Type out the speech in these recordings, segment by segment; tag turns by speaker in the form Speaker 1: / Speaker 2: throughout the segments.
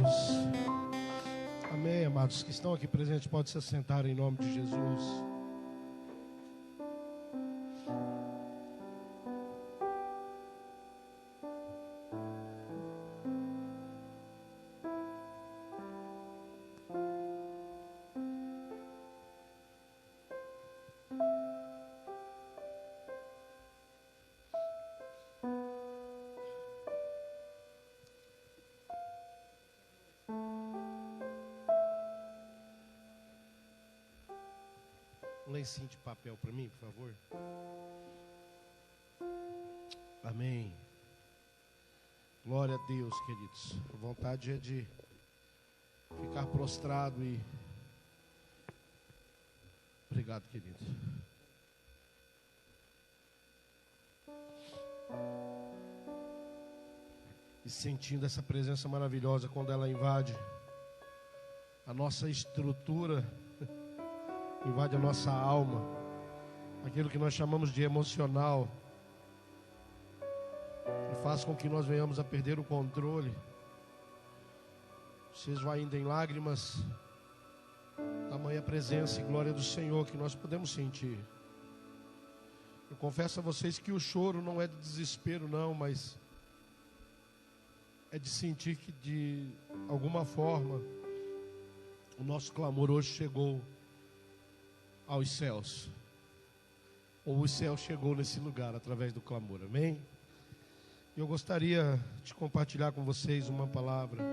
Speaker 1: Deus. Amém, amados. Que estão aqui presentes, podem se assentar em nome de Jesus. Um lencinho de papel para mim, por favor. Amém. Glória a Deus, queridos. A vontade é de ficar prostrado e... Obrigado, querido. E sentindo essa presença maravilhosa quando ela invade a nossa estrutura, invade a nossa alma, aquilo que nós chamamos de emocional, e faz com que nós venhamos a perder o controle. Vocês vão ainda em lágrimas, tamanha presença e glória do Senhor que nós podemos sentir. Eu confesso a vocês que o choro não é de desespero não, mas é de sentir que de alguma forma o nosso clamor hoje chegou aos céus, ou o céu chegou nesse lugar através do clamor, amém? Eu gostaria de compartilhar com vocês uma palavra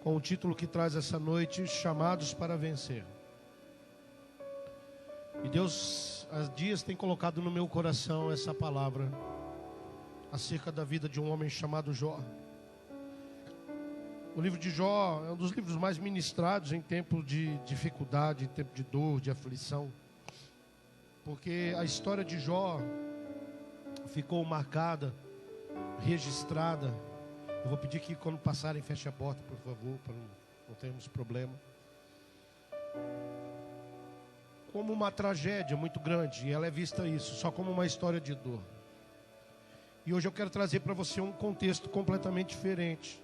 Speaker 1: com o título que traz essa noite: Chamados para Vencer. E Deus há dias tem colocado no meu coração essa palavra acerca da vida de um homem chamado Jó. O livro de Jó é um dos livros mais ministrados em tempo de dificuldade, em tempo de dor, de aflição. Porque a história de Jó ficou marcada, registrada. Eu vou pedir que quando passarem feche a porta, por favor, para não termos problema. Como uma tragédia muito grande, e ela é vista isso, só como uma história de dor. E hoje eu quero trazer para você um contexto completamente diferente,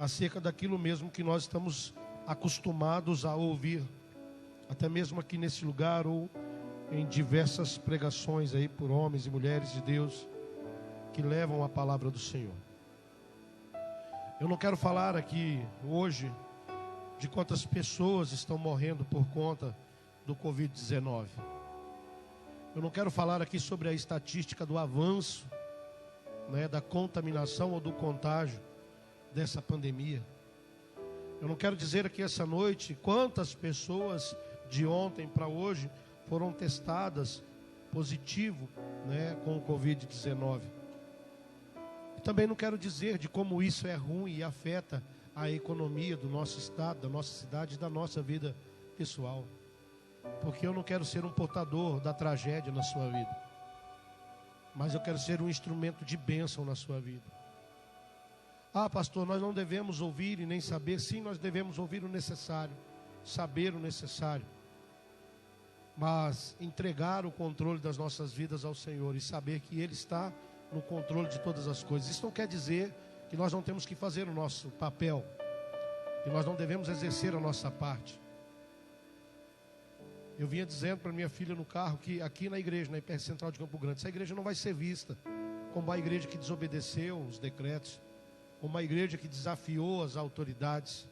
Speaker 1: acerca daquilo mesmo que nós estamos acostumados a ouvir, até mesmo aqui nesse lugar ou em diversas pregações aí por homens e mulheres de Deus que levam a palavra do Senhor. Eu não quero falar aqui hoje de quantas pessoas estão morrendo por conta do Covid-19. Eu não quero falar aqui sobre a estatística do avanço, da contaminação ou do contágio dessa pandemia. Eu não quero dizer aqui essa noite quantas pessoas de ontem para hoje foram testadas positivo, com o Covid-19. Também não quero dizer de como isso é ruim e afeta a economia do nosso estado, da nossa cidade, da nossa vida pessoal. Porque eu não quero ser um portador da tragédia na sua vida, mas eu quero ser um instrumento de bênção na sua vida. Ah, pastor, nós não devemos ouvir e nem saber. Sim, nós devemos ouvir o necessário, saber o necessário, mas entregar o controle das nossas vidas ao Senhor e saber que Ele está no controle de todas as coisas. Isso não quer dizer que nós não temos que fazer o nosso papel, que nós não devemos exercer a nossa parte. Eu vinha dizendo para minha filha no carro que aqui na igreja, na Hipercentral de Campo Grande, essa igreja não vai ser vista como a igreja que desobedeceu os decretos, como uma igreja que desafiou as autoridades.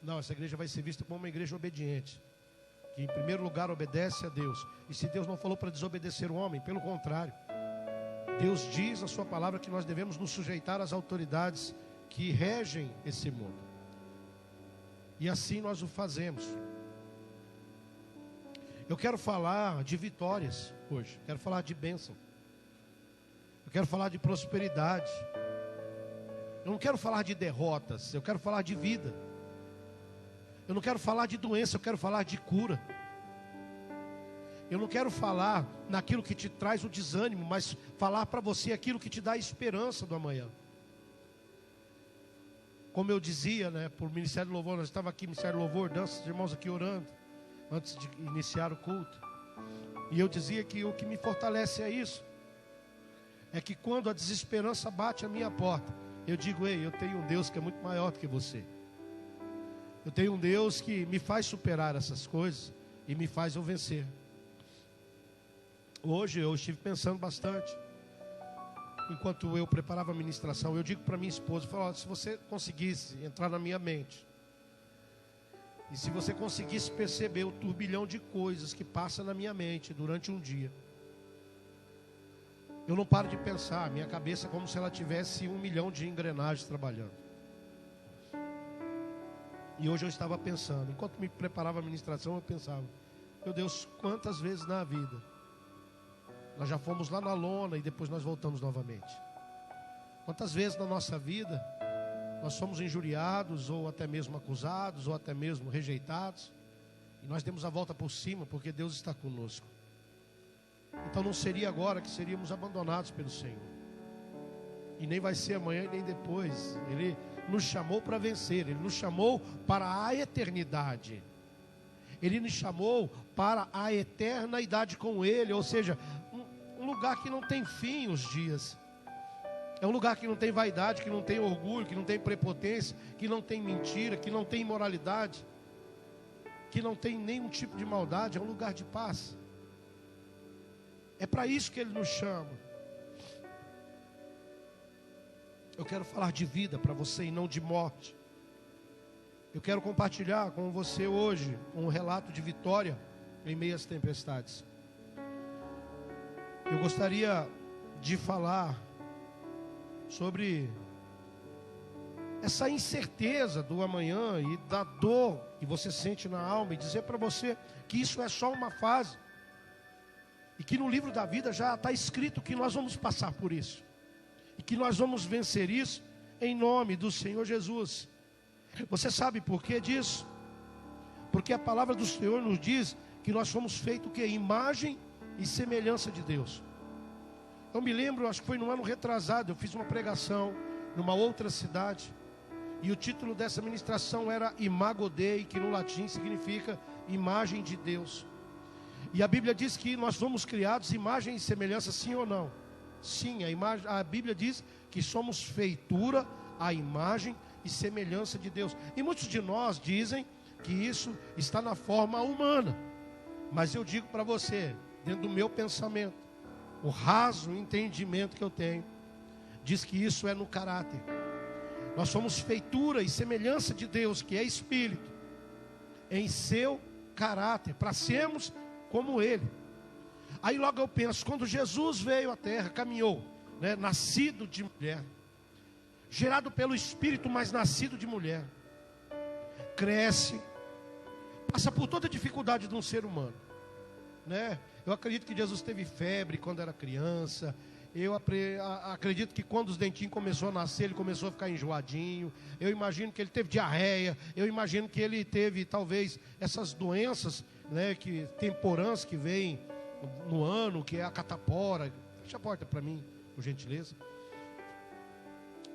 Speaker 1: Não, essa igreja vai ser vista como uma igreja obediente, que em primeiro lugar obedece a Deus. E se Deus não falou para desobedecer o homem, pelo contrário, Deus diz na sua palavra que nós devemos nos sujeitar às autoridades que regem esse mundo. E assim nós o fazemos. Eu quero falar de vitórias hoje, quero falar de bênção, eu quero falar de prosperidade. Eu não quero falar de derrotas, eu quero falar de vida. Eu não quero falar de doença, eu quero falar de cura. Eu não quero falar naquilo que te traz o desânimo, mas falar para você aquilo que te dá a esperança do amanhã. Como eu dizia, por Ministério do Louvor, nós estávamos aqui, Ministério do Louvor, dança, os irmãos aqui orando, antes de iniciar o culto. E eu dizia que o que me fortalece é isso. É que quando a desesperança bate a minha porta, eu digo: ei, eu tenho um Deus que é muito maior do que você. Eu tenho um Deus que me faz superar essas coisas e me faz eu vencer. Hoje eu estive pensando bastante, enquanto eu preparava a ministração. Eu digo para minha esposa, se você conseguisse entrar na minha mente, e se você conseguisse perceber o turbilhão de coisas que passa na minha mente durante um dia, eu não paro de pensar, minha cabeça é como se ela tivesse 1 milhão de engrenagens trabalhando. E hoje eu estava pensando, enquanto me preparava a ministração, eu pensava: meu Deus, quantas vezes na vida nós já fomos lá na lona e depois nós voltamos novamente? Quantas vezes na nossa vida nós somos injuriados, ou até mesmo acusados, ou até mesmo rejeitados, e nós demos a volta por cima, porque Deus está conosco. Então não seria agora que seríamos abandonados pelo Senhor, e nem vai ser amanhã e nem depois. Ele nos chamou para vencer, Ele nos chamou para a eternidade, Ele nos chamou para a eterna idade com Ele, ou seja, um lugar que não tem fim os dias. É um lugar que não tem vaidade, que não tem orgulho, que não tem prepotência, que não tem mentira, que não tem imoralidade, que não tem nenhum tipo de maldade. É um lugar de paz. É para isso que Ele nos chama. Eu quero falar de vida para você e não de morte. Eu quero compartilhar com você hoje um relato de vitória em meio às tempestades. Eu gostaria de falar sobre essa incerteza do amanhã e da dor que você sente na alma, e dizer para você que isso é só uma fase, e que no livro da vida já está escrito que nós vamos passar por isso, e que nós vamos vencer isso em nome do Senhor Jesus. Você sabe por que disso? Porque a palavra do Senhor nos diz que nós fomos feitos o quê? Imagem e semelhança de Deus. Eu me lembro, acho que foi no ano retrasado, eu fiz uma pregação numa outra cidade, e o título dessa ministração era Imago Dei, que no latim significa imagem de Deus. E a Bíblia diz que nós fomos criados imagem e semelhança, sim ou não? Sim, a Bíblia diz que somos feitura à imagem e semelhança de Deus. E muitos de nós dizem que isso está na forma humana. Mas eu digo para você, dentro do meu pensamento, o raso entendimento que eu tenho, diz que isso é no caráter. Nós somos feitura e semelhança de Deus, que é Espírito, em seu caráter, para sermos como Ele. Aí logo eu penso, quando Jesus veio à terra, caminhou, né, nascido de mulher, gerado pelo Espírito, mas nascido de mulher, cresce, passa por toda a dificuldade de um ser humano, né? Eu acredito que Jesus teve febre quando era criança. Eu acredito que quando os dentinhos começaram a nascer, ele começou a ficar enjoadinho. Eu imagino que ele teve diarreia. Eu imagino que ele teve, talvez, essas doenças, né, temporãs que vêm no ano, que é a catapora. Fecha a porta para mim, por gentileza.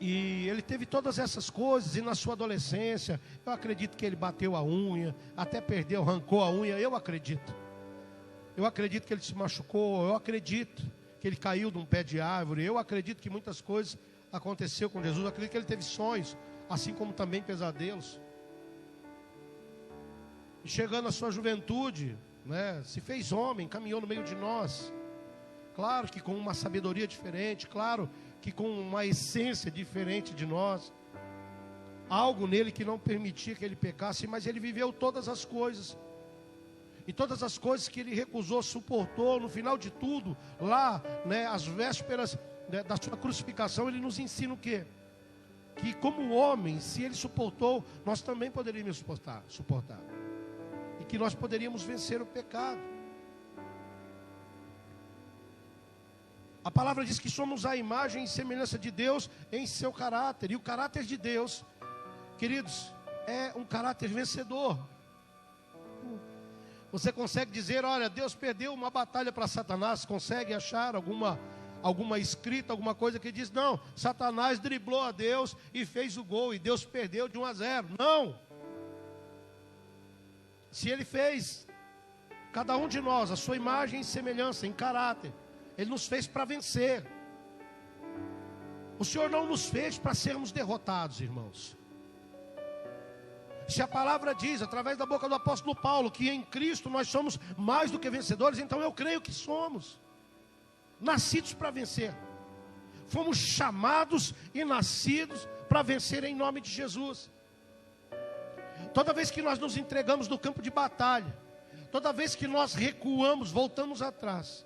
Speaker 1: E ele teve todas essas coisas. E na sua adolescência, eu acredito que ele bateu a unha, até perdeu, arrancou a unha. Eu acredito que ele se machucou. Eu acredito que ele caiu de um pé de árvore. Eu acredito que muitas coisas aconteceram com Jesus. Eu acredito que ele teve sonhos, assim como também pesadelos. E chegando à sua juventude, né, se fez homem, caminhou no meio de nós. Claro que com uma sabedoria diferente, claro que com uma essência diferente de nós. Algo nele que não permitia que ele pecasse, mas ele viveu todas as coisas. E todas as coisas que ele recusou, suportou. No final de tudo, lá, né, às vésperas, né, da sua crucificação, ele nos ensina o quê? Que como homem, se ele suportou, nós também poderíamos suportar. E que nós poderíamos vencer o pecado. A palavra diz que somos a imagem e semelhança de Deus em seu caráter. E o caráter de Deus, queridos, é um caráter vencedor. Você consegue dizer, olha, Deus perdeu uma batalha para Satanás? Consegue achar alguma escrita, alguma coisa que diz, não, Satanás driblou a Deus e fez o gol, e Deus perdeu de 1-0. Não. Se Ele fez, cada um de nós, a sua imagem e semelhança, em caráter, Ele nos fez para vencer. O Senhor não nos fez para sermos derrotados, irmãos. Se a palavra diz, através da boca do apóstolo Paulo, que em Cristo nós somos mais do que vencedores, então eu creio que somos nascidos para vencer. Fomos chamados e nascidos para vencer em nome de Jesus. Toda vez que nós nos entregamos no campo de batalha, toda vez que nós recuamos, voltamos atrás,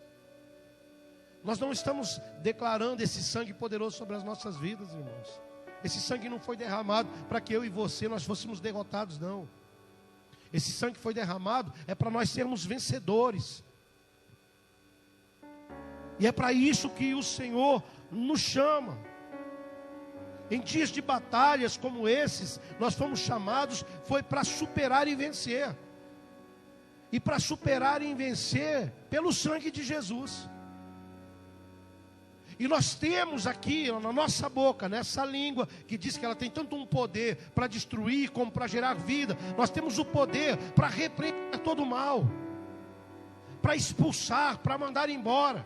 Speaker 1: nós não estamos declarando esse sangue poderoso sobre as nossas vidas, irmãos. Esse sangue não foi derramado para que eu e você nós fôssemos derrotados, não. Esse sangue foi derramado é para nós sermos vencedores. E é para isso que o Senhor nos chama. Em dias de batalhas como esses, nós fomos chamados, foi para superar e vencer. E para superar e vencer pelo sangue de Jesus. E nós temos aqui na nossa boca, nessa língua, que diz que ela tem tanto um poder para destruir como para gerar vida. Nós temos o poder para repreender todo o mal, para expulsar, para mandar embora,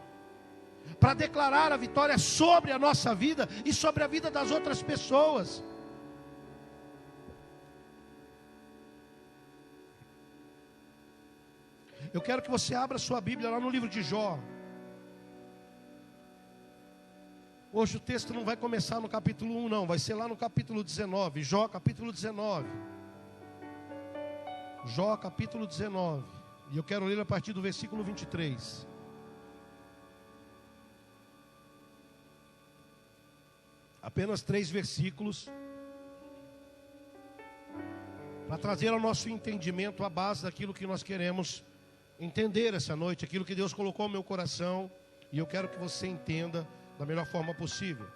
Speaker 1: para declarar a vitória sobre a nossa vida e sobre a vida das outras pessoas. Eu quero que você abra sua Bíblia lá no livro de Jó. Hoje o texto não vai começar no capítulo 1 não, vai ser lá no capítulo 19, Jó capítulo 19. Jó capítulo 19, e eu quero ler a partir do versículo 23. Apenas 3 versículos, para trazer ao nosso entendimento a base daquilo que nós queremos entender essa noite, aquilo que Deus colocou no meu coração, e eu quero que você entenda da melhor forma possível.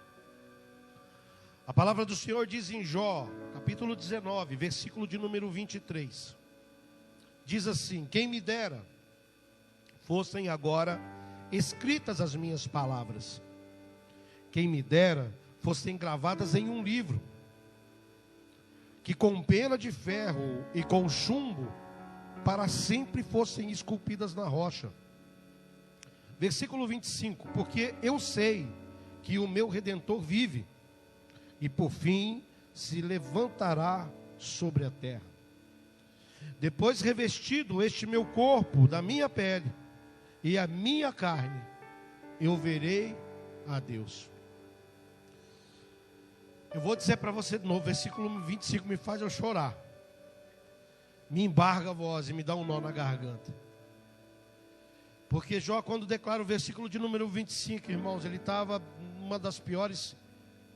Speaker 1: A palavra do Senhor diz em Jó, capítulo 19, versículo de número 23. Diz assim: quem me dera fossem agora escritas as minhas palavras, quem me dera fossem gravadas em um livro, que com pena de ferro e com chumbo para sempre fossem esculpidas na rocha. Versículo 25: porque eu sei que o meu Redentor vive, e por fim se levantará sobre a terra. Depois revestido este meu corpo da minha pele e a minha carne, eu verei a Deus. Eu vou dizer para você de novo, versículo 25 me faz eu chorar, me embarga a voz e me dá um nó na garganta. Porque Jó, quando declara o versículo de número 25, irmãos, ele estava numa das piores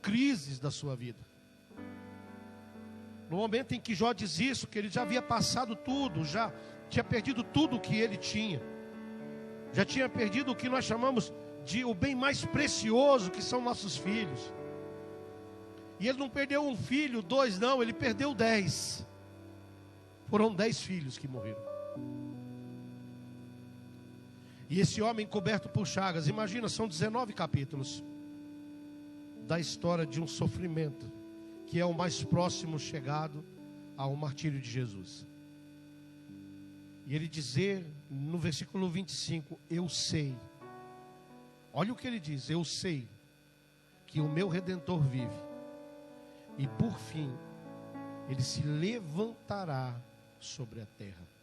Speaker 1: crises da sua vida. No momento em que Jó diz isso, que ele já havia passado tudo, já tinha perdido tudo o que ele tinha, já tinha perdido o que nós chamamos de o bem mais precioso, que são nossos filhos. E ele não perdeu um filho, 2 não, ele perdeu 10. Foram 10 filhos que morreram. E esse homem coberto por chagas, imagina, são 19 capítulos da história de um sofrimento que é o mais próximo chegado ao martírio de Jesus. E ele dizer no versículo 25, eu sei, olha o que ele diz, eu sei que o meu Redentor vive, e por fim ele se levantará sobre a terra.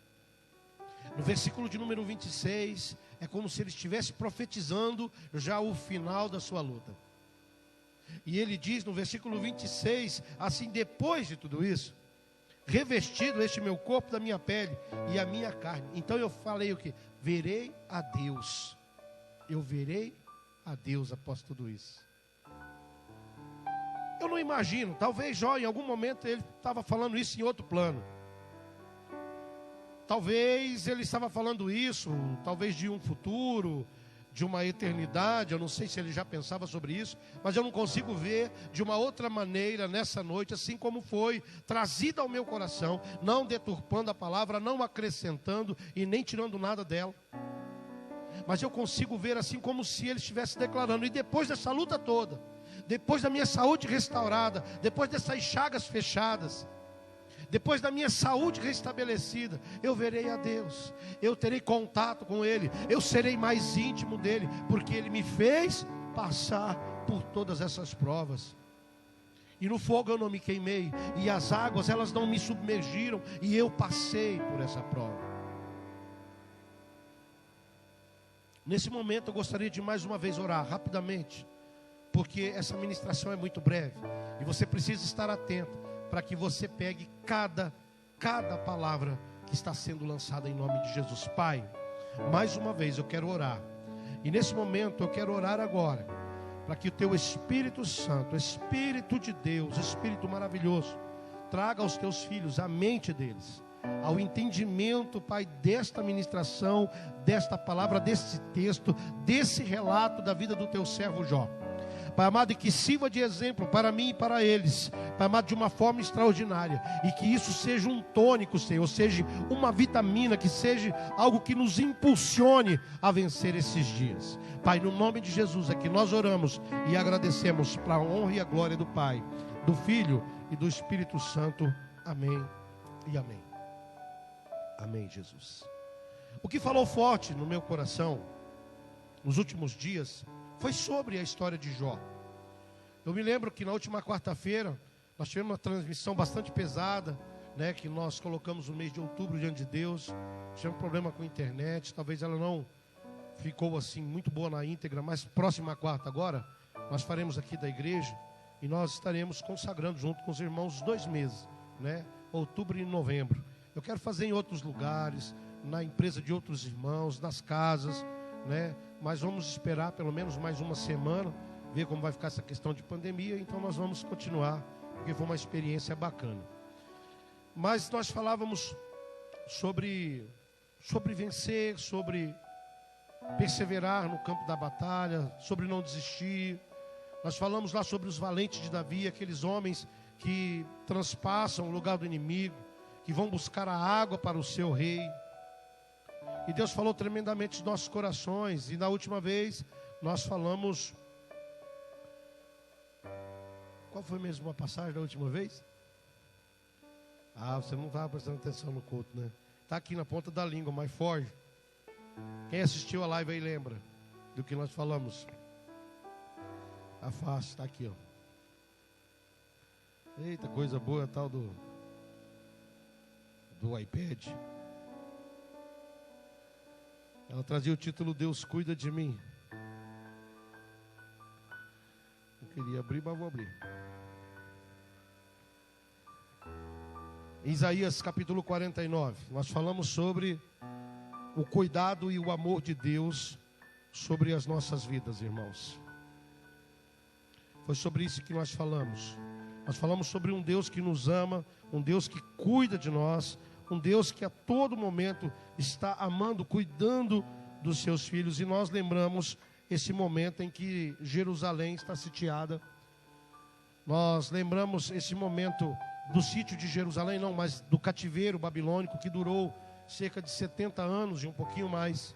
Speaker 1: No versículo de número 26, é como se ele estivesse profetizando já o final da sua luta. E ele diz no versículo 26, assim, depois de tudo isso, revestido este meu corpo da minha pele e a minha carne. Então eu falei o que? Verei a Deus. Eu verei a Deus após tudo isso. Eu não imagino, talvez Jó em algum momento ele estava falando isso em outro plano. Talvez ele estava falando isso, talvez de um futuro, de uma eternidade. Eu não sei se ele já pensava sobre isso, mas eu não consigo ver de uma outra maneira nessa noite, assim como foi trazida ao meu coração, não deturpando a palavra, não acrescentando e nem tirando nada dela. Mas eu consigo ver assim como se ele estivesse declarando, e depois dessa luta toda, depois da minha saúde restaurada, depois dessas chagas fechadas, depois da minha saúde restabelecida, eu verei a Deus, eu terei contato com Ele, eu serei mais íntimo dEle, porque Ele me fez passar por todas essas provas. E no fogo eu não me queimei, e as águas elas não me submergiram, e eu passei por essa prova. Nesse momento eu gostaria de mais uma vez orar rapidamente, porque essa ministração é muito breve, e você precisa estar atento, para que você pegue cada palavra que está sendo lançada em nome de Jesus. Pai, mais uma vez eu quero orar, e nesse momento eu quero orar agora, para que o teu Espírito Santo, Espírito de Deus, Espírito maravilhoso, traga aos teus filhos a mente deles, ao entendimento, Pai, desta ministração, desta palavra, desse texto, desse relato da vida do teu servo Jó. Pai amado, e que sirva de exemplo para mim e para eles, Pai amado, de uma forma extraordinária, e que isso seja um tônico, Senhor, seja uma vitamina, que seja algo que nos impulsione a vencer esses dias. Pai, no nome de Jesus é que nós oramos e agradecemos, para a honra e a glória do Pai, do Filho e do Espírito Santo. Amém e amém. Amém, Jesus. O que falou forte no meu coração nos últimos dias foi sobre a história de Jó. Eu me lembro que na última quarta-feira nós tivemos uma transmissão bastante pesada, né, que nós colocamos no mês de outubro diante de Deus. Tivemos problema com a internet, talvez ela não ficou assim muito boa na íntegra, mas próxima quarta agora nós faremos aqui da igreja e nós estaremos consagrando junto com os irmãos 2 meses, né, outubro e novembro. Eu quero fazer em outros lugares, na empresa de outros irmãos, nas casas, né? Mas vamos esperar pelo menos mais uma semana, ver como vai ficar essa questão de pandemia. Então nós vamos continuar, porque foi uma experiência bacana. Mas nós falávamos sobre vencer, sobre perseverar no campo da batalha, sobre não desistir. Nós falamos lá sobre os valentes de Davi, aqueles homens que transpassam o lugar do inimigo, que vão buscar a água para o seu rei. E Deus falou tremendamente nos nossos corações. E na última vez nós falamos... Qual foi mesmo a passagem da última vez? Ah, você não estava prestando atenção no culto, né? Está aqui na ponta da língua, mas foge. Quem assistiu a live aí lembra do que nós falamos. Tá fácil, está aqui, ó. Eita, coisa boa, tal do iPad. Ela trazia o título Deus cuida de mim. Não queria abrir, mas vou abrir. Isaías capítulo 49. Nós falamos sobre o cuidado e o amor de Deus sobre as nossas vidas, irmãos. Foi sobre isso que nós falamos. Nós falamos sobre um Deus que nos ama, um Deus que cuida de nós, um Deus que a todo momento está amando, cuidando dos seus filhos. E nós lembramos esse momento em que Jerusalém está sitiada. Nós lembramos esse momento do sítio de Jerusalém, não, mas do cativeiro babilônico, que durou cerca de 70 anos e um pouquinho mais,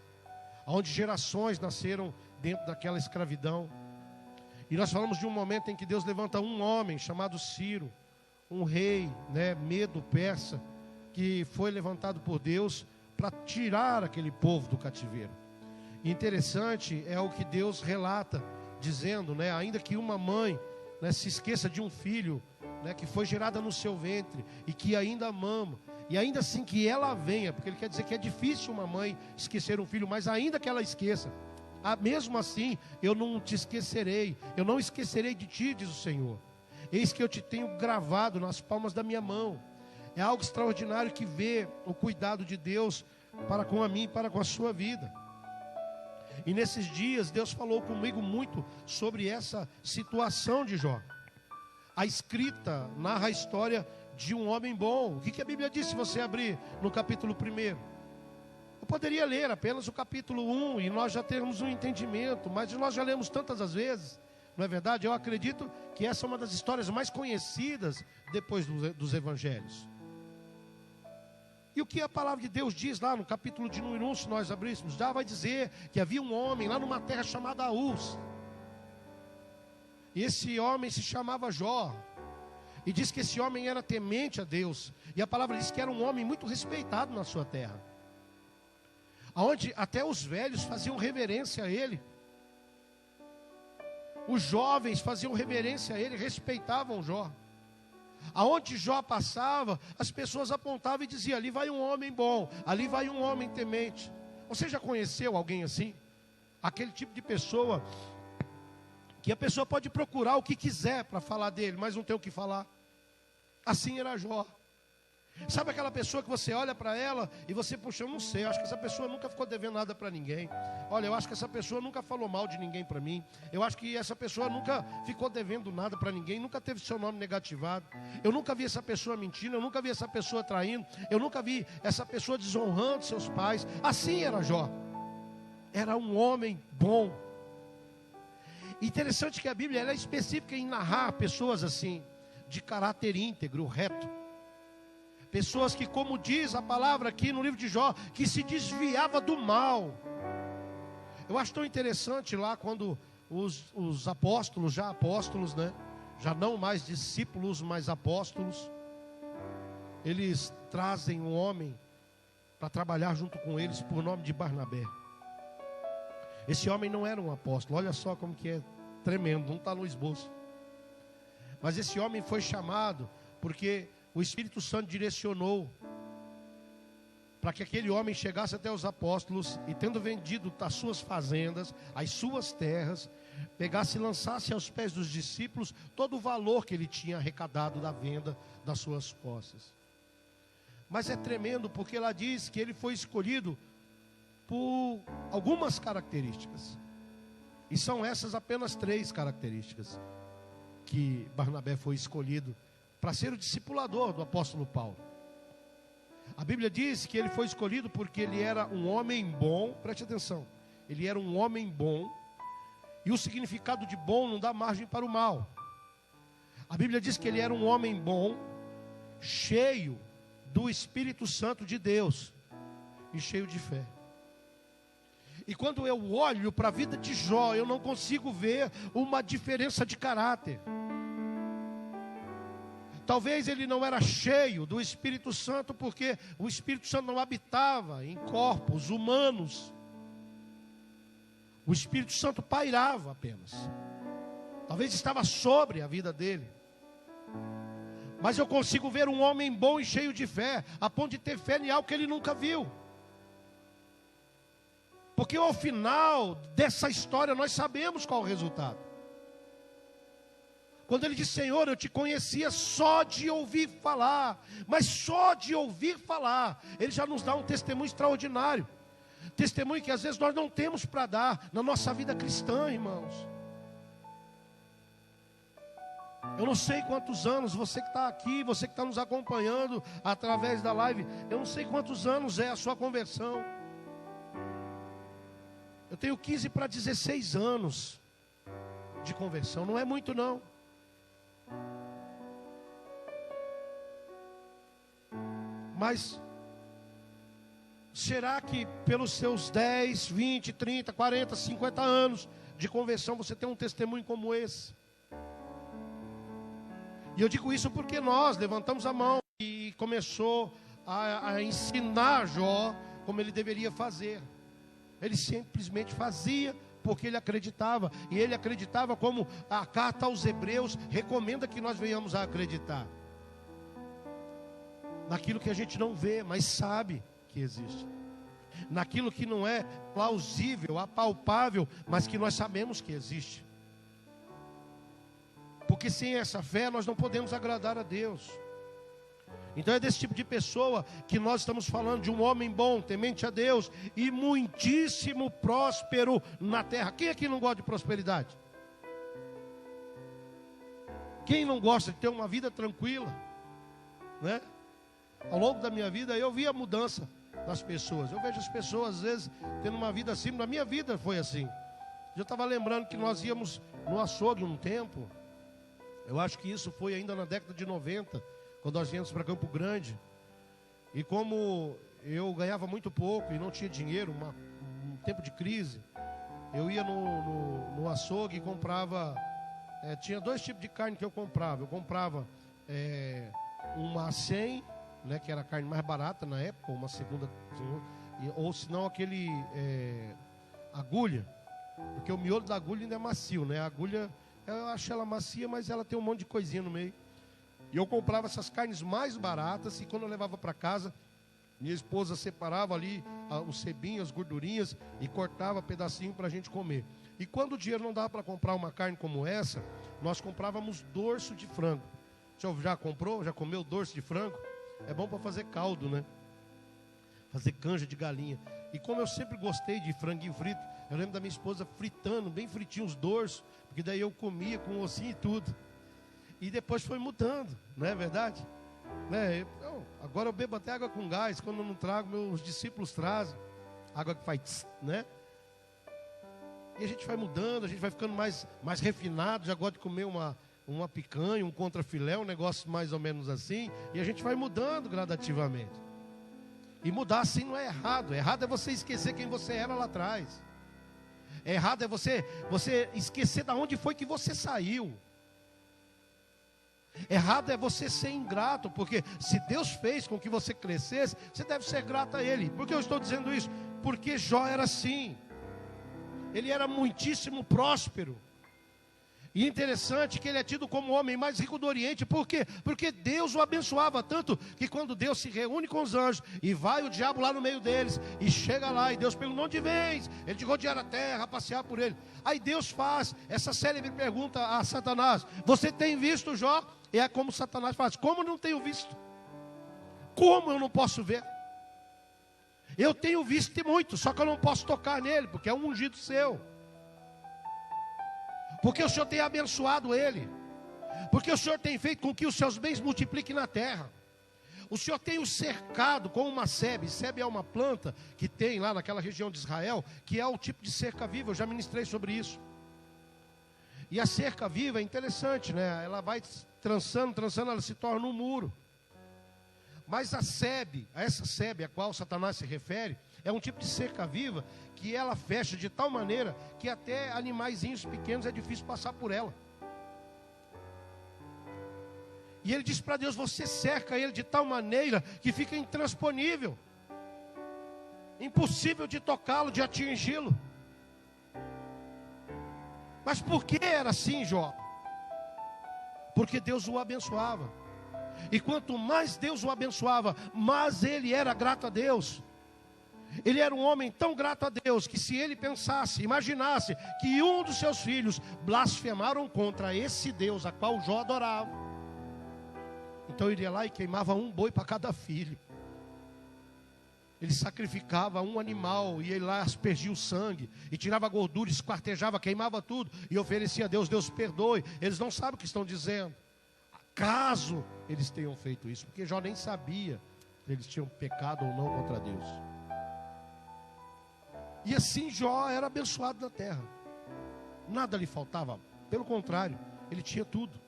Speaker 1: onde gerações nasceram dentro daquela escravidão. E nós falamos de um momento em que Deus levanta um homem chamado Ciro, um rei, né, medo persa, que foi levantado por Deus para tirar aquele povo do cativeiro. E interessante é o que Deus relata, dizendo, né, ainda que uma mãe, né, se esqueça de um filho, né, que foi gerada no seu ventre e que ainda mama, e ainda assim que ela venha, porque ele quer dizer que é difícil uma mãe esquecer um filho, mas ainda que ela esqueça, mesmo assim eu não te esquecerei, eu não esquecerei de ti, diz o Senhor. Eis que eu te tenho gravado nas palmas da minha mão. É algo extraordinário que vê o cuidado de Deus para com a mim e para com a sua vida. E nesses dias Deus falou comigo muito sobre essa situação de Jó. A escrita narra a história de um homem bom. O que a Bíblia diz se você abrir no capítulo 1? Eu poderia ler apenas o capítulo 1 e nós já termos um entendimento, mas nós já lemos tantas as vezes, não é verdade? Eu acredito que essa é uma das histórias mais conhecidas depois dos evangelhos. E o que a palavra de Deus diz lá no capítulo de número 1, se nós abríssemos, já vai dizer que havia um homem lá numa terra chamada Uz. E esse homem se chamava Jó. E diz que esse homem era temente a Deus. E a palavra diz que era um homem muito respeitado na sua terra, onde até os velhos faziam reverência a ele. Os jovens faziam reverência a ele, respeitavam Jó. Aonde Jó passava, as pessoas apontavam e diziam: ali vai um homem bom, ali vai um homem temente. Você já conheceu alguém assim? Aquele tipo de pessoa que a pessoa pode procurar o que quiser para falar dele, mas não tem o que falar. Assim era Jó. Sabe aquela pessoa que você olha para ela e você, puxa, eu não sei, eu acho que essa pessoa nunca ficou devendo nada para ninguém. Olha, eu acho que essa pessoa nunca falou mal de ninguém para mim. Eu acho que essa pessoa nunca ficou devendo nada para ninguém, nunca teve seu nome negativado. Eu nunca vi essa pessoa mentindo, eu nunca vi essa pessoa traindo, eu nunca vi essa pessoa desonrando seus pais. Assim era Jó. Era um homem bom. Interessante que a Bíblia ela é específica em narrar pessoas assim, de caráter íntegro, reto. Pessoas que, como diz a palavra aqui no livro de Jó, que se desviava do mal. Eu acho tão interessante lá quando os apóstolos, já apóstolos, né? Já não mais discípulos, mas apóstolos. Eles trazem um homem para trabalhar junto com eles por nome de Barnabé. Esse homem não era um apóstolo, olha só como que é tremendo, não está no esboço. Mas esse homem foi chamado porque o Espírito Santo direcionou para que aquele homem chegasse até os apóstolos e, tendo vendido as suas fazendas, as suas terras, pegasse e lançasse aos pés dos discípulos todo o valor que ele tinha arrecadado da venda das suas posses. Mas é tremendo porque ela diz que ele foi escolhido por algumas características. E são essas apenas 3 características que Barnabé foi escolhido para ser o discipulador do apóstolo Paulo. A Bíblia diz que ele foi escolhido porque ele era um homem bom. Preste atenção, ele era um homem bom. E o significado de bom não dá margem para o mal. A Bíblia diz que ele era um homem bom, cheio do Espírito Santo de Deus e cheio de fé. E quando eu olho para a vida de Jó, eu não consigo ver uma diferença de caráter. Talvez ele não era cheio do Espírito Santo, porque o Espírito Santo não habitava em corpos humanos. O Espírito Santo pairava apenas. Talvez estava sobre a vida dele. Mas eu consigo ver um homem bom e cheio de fé, a ponto de ter fé em algo que ele nunca viu. Porque ao final dessa história nós sabemos qual é o resultado. Quando ele diz: Senhor, eu te conhecia só de ouvir falar. Mas só de ouvir falar, ele já nos dá um testemunho extraordinário. Testemunho que às vezes nós não temos para dar na nossa vida cristã, irmãos. Eu não sei quantos anos, você que está aqui, você que está nos acompanhando através da live, eu não sei quantos anos é a sua conversão. Eu tenho 15 para 16 anos de conversão, não é muito não. Mas será que pelos seus 10, 20, 30, 40, 50 anos de conversão você tem um testemunho como esse? E eu digo isso porque nós levantamos a mão e começou a ensinar Jó como ele deveria fazer. Ele simplesmente fazia porque ele acreditava. E ele acreditava como a carta aos Hebreus recomenda que nós venhamos a acreditar. Naquilo que a gente não vê, mas sabe que existe. Naquilo que não é plausível, apalpável, mas que nós sabemos que existe. Porque sem essa fé nós não podemos agradar a Deus. Então é desse tipo de pessoa que nós estamos falando, de um homem bom, temente a Deus e muitíssimo próspero na terra. Quem aqui não gosta de prosperidade? Quem não gosta de ter uma vida tranquila, né? Ao longo da minha vida eu vi a mudança das pessoas. Eu vejo as pessoas às vezes tendo uma vida assim. Na minha vida foi assim. Eu estava lembrando que nós íamos no açougue um tempo. Eu acho que isso foi ainda na década de 90, quando nós viemos para Campo Grande. E como eu ganhava muito pouco e não tinha dinheiro, um tempo de crise, eu ia no açougue e comprava. Tinha 2 tipos de carne que eu comprava. Eu comprava uma 100, né, que era a carne mais barata na época, uma segunda, ou se não aquele agulha. Eu Porque o miolo da agulha ainda é macio, né? A agulha, eu acho ela macia, mas ela tem um monte de coisinha no meio. E eu comprava essas carnes mais baratas, e quando eu levava para casa, minha esposa separava ali os cebinhos, as gordurinhas, e cortava pedacinho para a gente comer. E quando o dinheiro não dava para comprar uma carne como essa, nós comprávamos dorso de frango. Você já comprou? Já comeu dorso de frango? É bom para fazer caldo, né? Fazer canja de galinha. E como eu sempre gostei de franguinho frito, eu lembro da minha esposa fritando, bem fritinho os dorsos, porque daí eu comia com ossinho e tudo. E depois foi mudando, não é verdade? Né? Agora eu bebo até água com gás, quando eu não trago, meus discípulos trazem. Água que faz tss, né? E a gente vai mudando, a gente vai ficando mais refinado, já gosta de comer uma picanha, um contrafilé, um negócio mais ou menos assim. E a gente vai mudando gradativamente. E mudar assim não é errado. Errado é você esquecer quem você era lá atrás. Errado é você esquecer de onde foi que você saiu. Errado é você ser ingrato, porque se Deus fez com que você crescesse, você deve ser grato a Ele. Por que eu estou dizendo isso? Porque Jó era assim. Ele era muitíssimo próspero. E interessante que ele é tido como o homem mais rico do Oriente. Por quê? Porque Deus o abençoava tanto que quando Deus se reúne com os anjos e vai o diabo lá no meio deles e chega lá e Deus pergunta: onde vens? Ele de rodear a terra, passear por ele. Aí Deus faz essa célebre pergunta a Satanás: você tem visto Jó? E é como Satanás faz: como não tenho visto? Como eu não posso ver? Eu tenho visto muito, só que eu não posso tocar nele, porque é um ungido seu. Porque o Senhor tem abençoado ele. Porque o Senhor tem feito com que os seus bens multipliquem na terra. O Senhor tem o cercado com uma sebe. Sebe é uma planta que tem lá naquela região de Israel, que é o tipo de cerca viva. Eu já ministrei sobre isso. E a cerca viva é interessante, né? Ela vai trançando, ela se torna um muro. Mas essa sebe a qual Satanás se refere, é um tipo de cerca viva que ela fecha de tal maneira que até animaizinhos pequenos é difícil passar por ela. E ele diz para Deus: você cerca ele de tal maneira que fica intransponível, impossível de tocá-lo, de atingi-lo. Mas por que era assim, Jó? Porque Deus o abençoava. E quanto mais Deus o abençoava, mais ele era grato a Deus. Ele era um homem tão grato a Deus que se ele pensasse, imaginasse que um dos seus filhos blasfemaram contra esse Deus a qual Jó adorava, então ele ia lá e queimava um boi para cada filho. Ele sacrificava um animal e ele lá aspergia o sangue e tirava a gordura, esquartejava, queimava tudo e oferecia a Deus: Deus perdoe. Eles não sabem o que estão dizendo. Caso eles tenham feito isso, porque Jó nem sabia se eles tinham pecado ou não contra Deus. E assim Jó era abençoado na terra. Nada lhe faltava, pelo contrário, ele tinha tudo.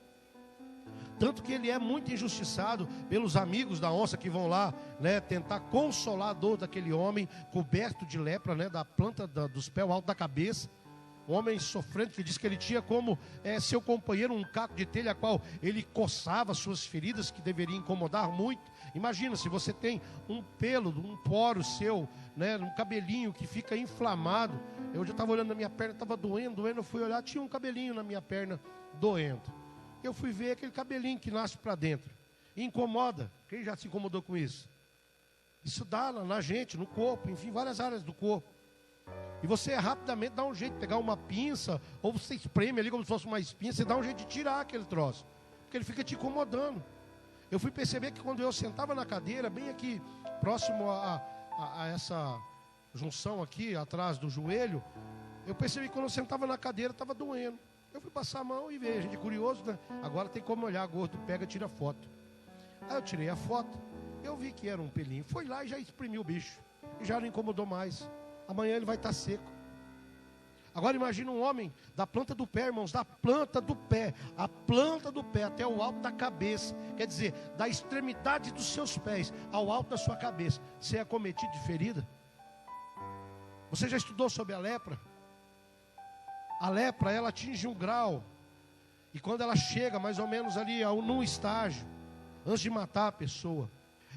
Speaker 1: Tanto que ele é muito injustiçado pelos amigos da onça que vão lá, né, tentar consolar a dor daquele homem coberto de lepra, né, da planta dos pés ao alto da cabeça. Um homem sofrendo, que diz que ele tinha como seu companheiro um caco de telha, a qual ele coçava suas feridas, que deveria incomodar muito. Imagina, se você tem um pelo, um poro seu, né, um cabelinho que fica inflamado. Eu já estava olhando na minha perna, estava doendo, eu fui olhar, tinha um cabelinho na minha perna doendo. Eu fui ver aquele cabelinho que nasce para dentro. E incomoda. Quem já se incomodou com isso? Isso dá na gente, no corpo, enfim, várias áreas do corpo. E você rapidamente dá um jeito de pegar uma pinça, ou você espreme ali como se fosse uma espinha, você dá um jeito de tirar aquele troço, porque ele fica te incomodando. Eu fui perceber que quando eu sentava na cadeira, bem aqui, próximo a essa junção aqui, atrás do joelho, eu percebi que quando eu sentava na cadeira, estava doendo. Eu fui passar a mão e ver, a gente é curioso, né? Agora tem como olhar, gordo, pega, tira foto. Aí eu tirei a foto, eu vi que era um pelinho, foi lá e já exprimiu o bicho, e já não incomodou mais. Amanhã ele vai estar seco. Agora imagina um homem da planta do pé, irmãos, da planta do pé, a planta do pé até o alto da cabeça, quer dizer, da extremidade dos seus pés ao alto da sua cabeça, ser acometido de ferida. Você já estudou sobre a lepra? A lepra, ela atinge um grau, e quando ela chega mais ou menos ali num estágio, antes de matar a pessoa,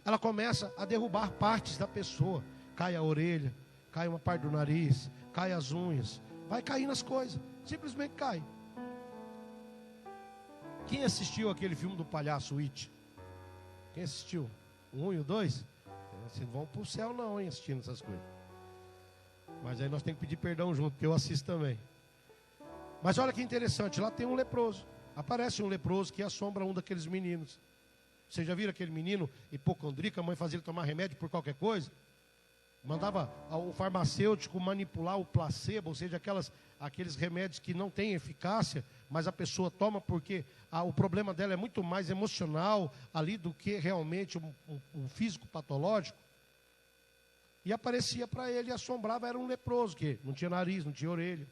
Speaker 1: ela começa a derrubar partes da pessoa. Cai a orelha, cai uma parte do nariz, cai as unhas, Vai cair nas coisas. Simplesmente cai. Quem assistiu aquele filme do palhaço It? Quem assistiu? O 1 e o 2? Vocês não vão para o céu não, hein, assistindo essas coisas. Mas aí nós temos que pedir perdão junto, porque eu assisto também. Mas olha que interessante, lá tem um leproso. Aparece um leproso que assombra um daqueles meninos. Vocês já viram aquele menino hipocondríaco, a mãe fazia ele tomar remédio por qualquer coisa? Mandava o farmacêutico manipular o placebo, ou seja, aqueles remédios que não têm eficácia, mas a pessoa toma porque o problema dela é muito mais emocional ali do que realmente um físico patológico. E aparecia para ele e assombrava, era um leproso, que não tinha nariz, não tinha orelha,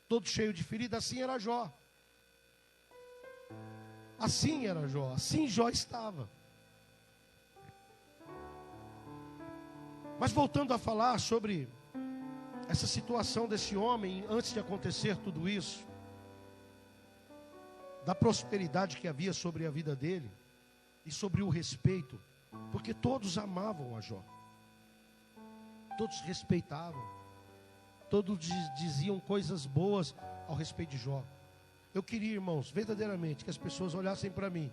Speaker 1: todo cheio de ferida. Assim era Jó. Assim era Jó, assim Jó estava. Mas voltando a falar sobre essa situação desse homem, antes de acontecer tudo isso, da prosperidade que havia sobre a vida dele, e sobre o respeito, porque todos amavam a Jó, todos respeitavam, todos diziam coisas boas ao respeito de Jó. Eu queria, irmãos, verdadeiramente, que as pessoas olhassem para mim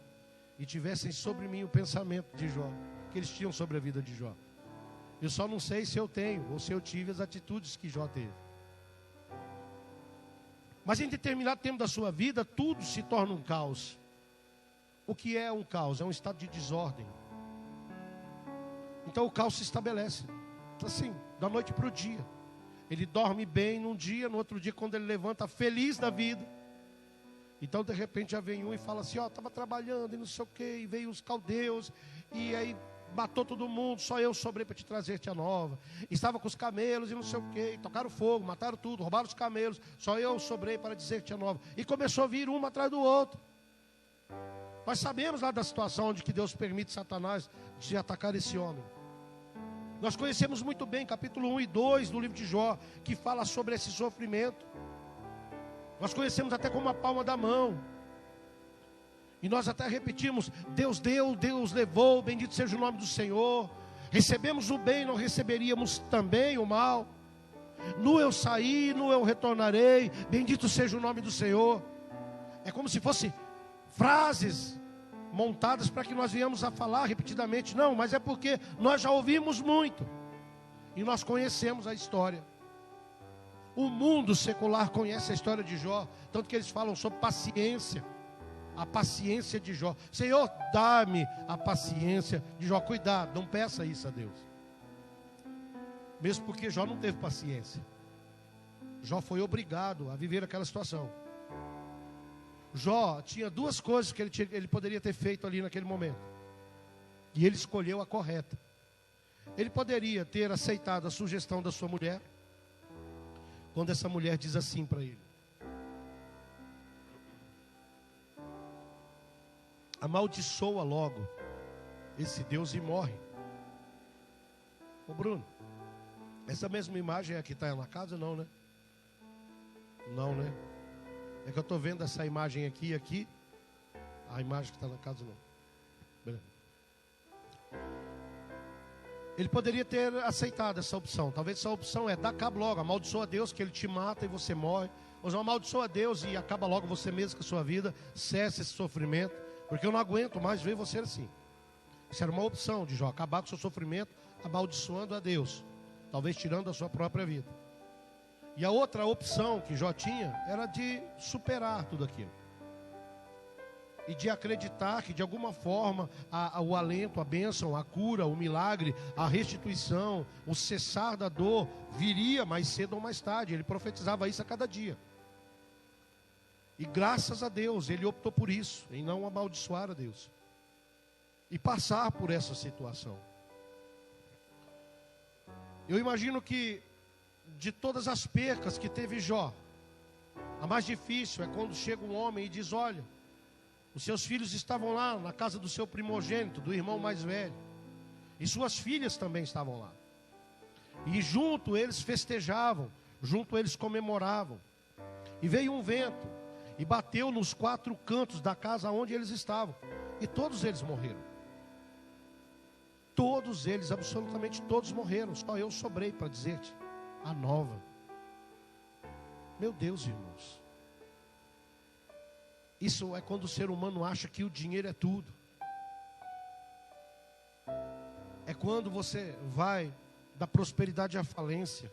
Speaker 1: e tivessem sobre mim o pensamento de Jó, que eles tinham sobre a vida de Jó. Eu só não sei se eu tenho, ou se eu tive as atitudes que Jó teve. Mas em determinado tempo da sua vida, tudo se torna um caos. O que é um caos? É um estado de desordem. Então o caos se estabelece, assim, da noite para o dia. Ele dorme bem num dia, no outro dia, quando ele levanta, feliz da vida. Então de repente já vem um e fala assim, estava trabalhando e não sei o que, e veio os caldeus, e aí matou todo mundo, só eu sobrei para te trazer-te a nova. Estava com os camelos e não sei o que, tocaram fogo, mataram tudo, roubaram os camelos, só eu sobrei para dizer-te a nova. E começou a vir um atrás do outro. Nós sabemos lá da situação onde que Deus permite Satanás de atacar esse homem. Nós conhecemos muito bem capítulo 1 e 2 do livro de Jó, que fala sobre esse sofrimento. Nós conhecemos até como a palma da mão. E nós até repetimos, Deus deu, Deus levou, bendito seja o nome do Senhor. Recebemos o bem, não receberíamos também o mal. Nu eu saí, nu eu retornarei, bendito seja o nome do Senhor. É como se fosse frases montadas para que nós viemos a falar repetidamente. Não, mas é porque nós já ouvimos muito. E nós conhecemos a história. O mundo secular conhece a história de Jó, tanto que eles falam sobre paciência. A paciência de Jó. Senhor, dá-me a paciência de Jó. Cuidado, não peça isso a Deus. Mesmo porque Jó não teve paciência. Jó foi obrigado a viver aquela situação. Jó tinha duas coisas que ele poderia ter feito ali naquele momento. E ele escolheu a correta. Ele poderia ter aceitado a sugestão da sua mulher, quando essa mulher diz assim para ele: amaldiçoa logo esse Deus e morre. Ô Bruno, essa mesma imagem aqui está na casa? Não, né? Não, né? É que eu estou vendo essa imagem aqui e aqui. A imagem que está na casa não. Beleza. Ele poderia ter aceitado essa opção. Talvez essa opção é: dá cabo logo, amaldiçoa a Deus que Ele te mata e você morre. Ou não, amaldiçoa a Deus e acaba logo você mesmo com a sua vida. Cessa esse sofrimento, porque eu não aguento mais ver você assim. Isso era uma opção de Jó, acabar com o seu sofrimento amaldiçoando a Deus, talvez tirando a sua própria vida. E a outra opção que Jó tinha era de superar tudo aquilo. E de acreditar que de alguma forma o alento, a bênção, a cura, o milagre, a restituição, o cessar da dor viria mais cedo ou mais tarde. Ele profetizava isso a cada dia. E graças a Deus ele optou por isso, em não amaldiçoar a Deus e passar por essa situação. Eu imagino que de todas as percas que teve Jó, a mais difícil é quando chega um homem e diz: olha, os seus filhos estavam lá na casa do seu primogênito, do irmão mais velho, e suas filhas também estavam lá, e junto eles festejavam, junto eles comemoravam. E veio um vento e bateu nos 4 cantos da casa onde eles estavam, e todos eles morreram. Todos eles, absolutamente todos morreram. Só eu sobrei para dizer-te a nova. Meu Deus, irmãos. Isso é quando o ser humano acha que o dinheiro é tudo. É quando você vai da prosperidade à falência.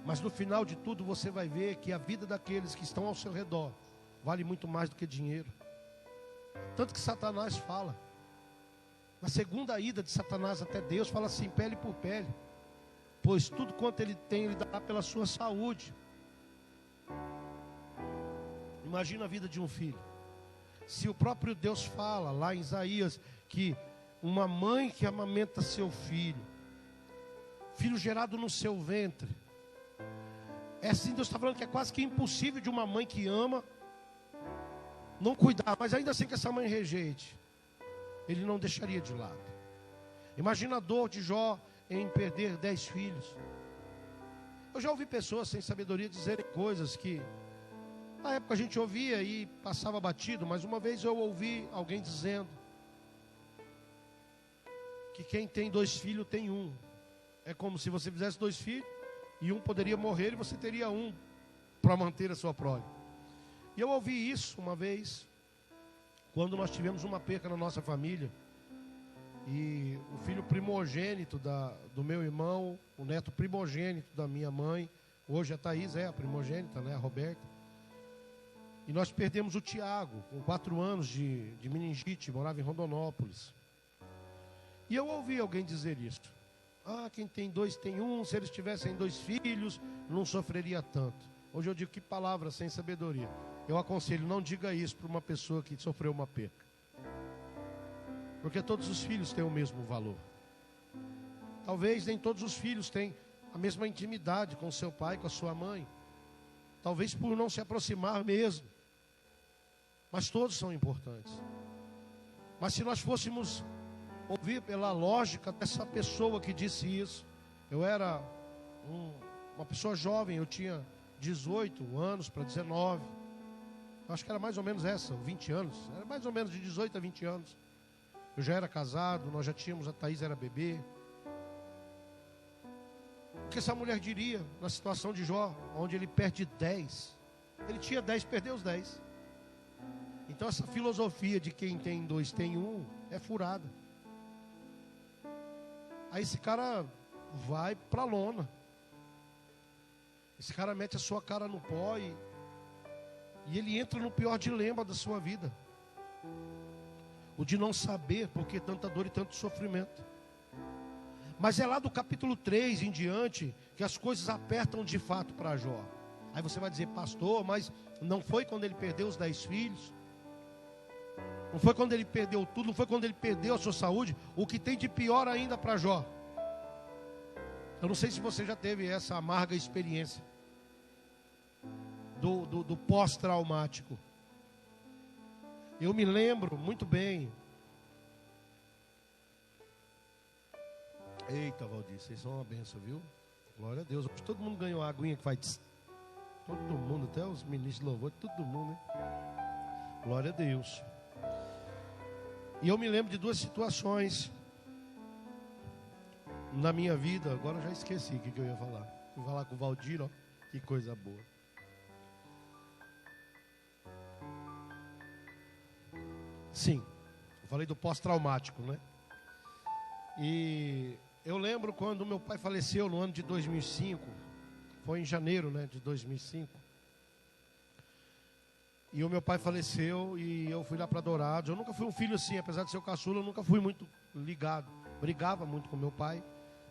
Speaker 1: Mas no final de tudo você vai ver que a vida daqueles que estão ao seu redor vale muito mais do que dinheiro. Tanto que Satanás fala. Na segunda ida de Satanás até Deus, fala assim, pele por pele. Pois tudo quanto ele tem, ele dá pela sua saúde. Imagina a vida de um filho. Se o próprio Deus fala lá em Isaías que uma mãe que amamenta seu filho, filho gerado no seu ventre, é assim, Deus está falando que é quase que impossível de uma mãe que ama não cuidar, mas ainda assim que essa mãe rejeite, ele não deixaria de lado. Imagina a dor de Jó em perder 10 filhos. Eu já ouvi pessoas sem sabedoria dizerem coisas que na época a gente ouvia e passava batido, mas uma vez eu ouvi alguém dizendo que quem tem 2 filhos tem um. É como se você fizesse 2 filhos e um poderia morrer e você teria um para manter a sua prole. E eu ouvi isso uma vez, quando nós tivemos uma perca na nossa família. E o filho primogênito do meu irmão, o neto primogênito da minha mãe, hoje a Thaís é a primogênita, né, a Roberta. E nós perdemos o Tiago, com 4 anos de meningite, morava em Rondonópolis. E eu ouvi alguém dizer isso. Ah, quem tem 2 tem um, se eles tivessem 2 filhos, não sofreria tanto. Hoje eu digo, que palavra sem sabedoria. Eu aconselho, não diga isso para uma pessoa que sofreu uma perca. Porque todos os filhos têm o mesmo valor. Talvez nem todos os filhos têm a mesma intimidade com seu pai, com a sua mãe. Talvez por não se aproximar mesmo. Mas todos são importantes. Mas se nós fôssemos ouvir pela lógica dessa pessoa que disse isso. Eu era uma pessoa jovem, eu tinha 18 anos para 19. Eu acho que era mais ou menos essa, 20 anos. Era mais ou menos de 18 a 20 anos. Eu já era casado, nós já tínhamos, a Thaís era bebê. O que essa mulher diria na situação de Jó, onde ele perde 10? Ele tinha 10, perdeu os 10. Então essa filosofia de quem tem 2 tem um é furada. Aí esse cara vai para a lona. Esse cara mete a sua cara no pó e ele entra no pior dilema da sua vida. O de não saber por que tanta dor e tanto sofrimento. Mas é lá do capítulo 3 em diante que as coisas apertam de fato para Jó. Aí você vai dizer, pastor, mas não foi quando ele perdeu os 10 filhos? Não foi quando ele perdeu tudo, não foi quando ele perdeu a sua saúde? O que tem de pior ainda para Jó? Eu não sei se você já teve essa amarga experiência do pós-traumático. Eu me lembro muito bem. Eita, Valdir, vocês são uma benção, viu? Glória a Deus. Todo mundo ganhou a aguinha que faz... Todo mundo, até os ministros de louvor, todo mundo, né? Glória a Deus. E eu me lembro de 2 situações na minha vida. Agora eu já esqueci o que eu ia falar. Fui falar com o Valdir, ó. Que coisa boa. Sim, eu falei do pós-traumático, né? E eu lembro quando meu pai faleceu no ano de 2005. Foi em janeiro, né, de 2005. E o meu pai faleceu e eu fui lá para Dourados. Eu nunca fui um filho assim, apesar de ser o caçula, eu nunca fui muito ligado. Brigava muito com meu pai.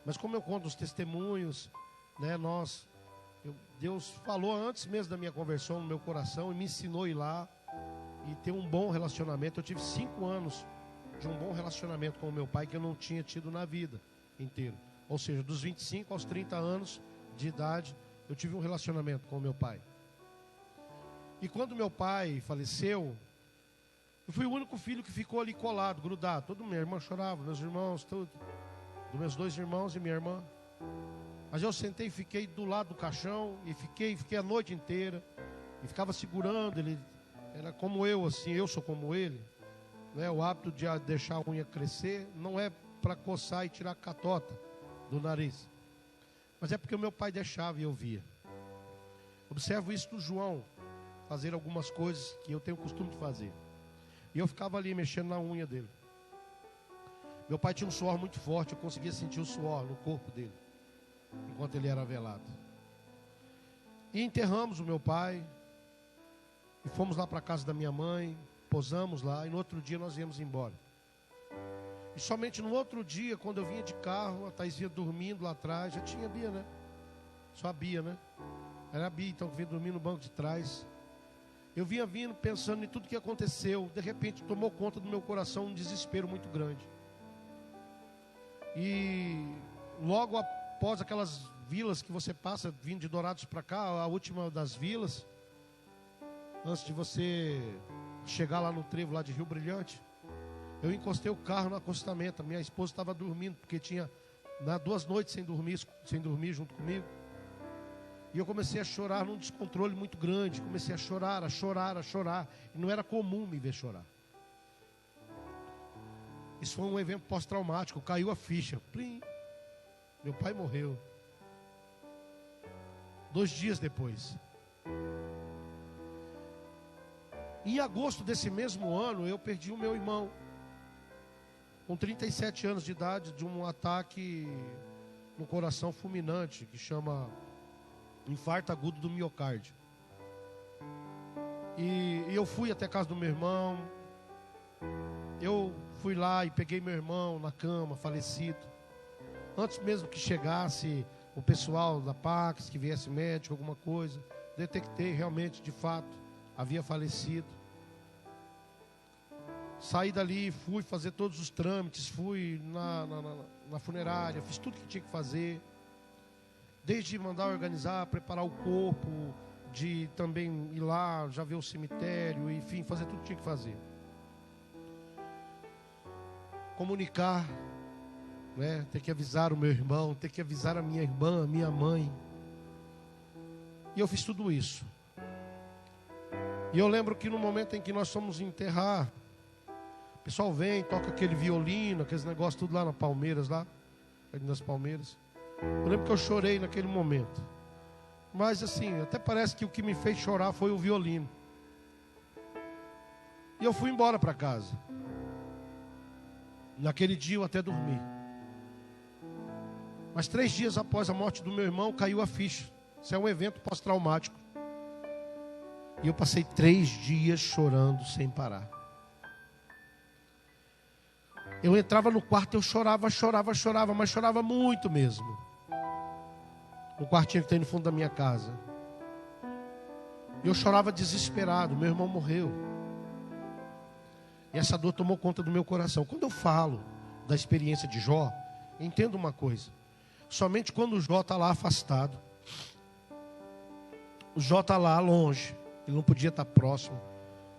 Speaker 1: Mas como eu conto os testemunhos, né, Deus falou antes mesmo da minha conversão no meu coração e me ensinou a ir lá e ter um bom relacionamento. Eu tive 5 anos de um bom relacionamento com o meu pai que eu não tinha tido na vida inteira. Ou seja, dos 25 aos 30 anos de idade, eu tive um relacionamento com o meu pai. E quando meu pai faleceu, eu fui o único filho que ficou ali colado, grudado. Toda minha irmã chorava, meus irmãos, tudo. Dos meus 2 irmãos e minha irmã. Mas eu sentei e fiquei do lado do caixão e fiquei a noite inteira. E ficava segurando, ele era como eu, assim, eu sou como ele. Né? O hábito de deixar a unha crescer não é para coçar e tirar a catota do nariz. Mas é porque o meu pai deixava e eu via. Observo isso do João, fazer algumas coisas que eu tenho o costume de fazer. E eu ficava ali mexendo na unha dele. Meu pai tinha um suor muito forte, eu conseguia sentir o suor no corpo dele, enquanto ele era velado. E enterramos o meu pai, e fomos lá para a casa da minha mãe, posamos lá, e no outro dia nós íamos embora. E somente no outro dia, quando eu vinha de carro, a Thaís vinha dormindo lá atrás, já tinha a Bia, né? Só a Bia, né? Era a Bia, então, que vinha dormir no banco de trás. Eu vinha vindo pensando em tudo que aconteceu. De repente tomou conta do meu coração um desespero muito grande. E logo após aquelas vilas que você passa, vindo de Dourados para cá, a última das vilas, antes de você chegar lá no trevo lá de Rio Brilhante, eu encostei o carro no acostamento. Minha esposa estava dormindo, porque tinha 2 noites sem dormir junto comigo. E eu comecei a chorar num descontrole muito grande. Comecei a chorar. E não era comum me ver chorar. Isso foi um evento pós-traumático. Caiu a ficha. Plim. Meu pai morreu. 2 dias depois. Em agosto desse mesmo ano, eu perdi o meu irmão. Com 37 anos de idade, de um ataque no coração fulminante, que chama infarto agudo do miocárdio. E eu fui até a casa do meu irmão. Eu fui lá e peguei meu irmão na cama, falecido. Antes mesmo que chegasse o pessoal da Pax, que viesse médico, alguma coisa, detectei realmente, de fato, havia falecido. Saí dali, fui fazer todos os trâmites, fui na funerária, fiz tudo que tinha que fazer. Desde mandar organizar, preparar o corpo, de também ir lá, já ver o cemitério, enfim, fazer tudo que tinha que fazer. Comunicar, né? Ter que avisar o meu irmão, ter que avisar a minha irmã, a minha mãe. E eu fiz tudo isso. E eu lembro que no momento em que nós fomos enterrar, o pessoal vem, toca aquele violino, aqueles negócios tudo lá na Palmeiras, lá nas Palmeiras. Eu lembro que eu chorei naquele momento. Mas assim, até parece que o que me fez chorar foi o violino. E eu fui embora para casa. Naquele dia eu até dormi. Mas 3 dias após a morte do meu irmão, caiu a ficha. Isso é um evento pós-traumático. E eu passei 3 dias chorando sem parar. Eu entrava no quarto, eu chorava, mas chorava muito mesmo. No quartinho que tem no fundo da minha casa. Eu chorava desesperado, meu irmão morreu. E essa dor tomou conta do meu coração. Quando eu falo da experiência de Jó, entenda uma coisa. Somente quando o Jó está lá afastado. O Jó está lá longe. Ele não podia estar próximo.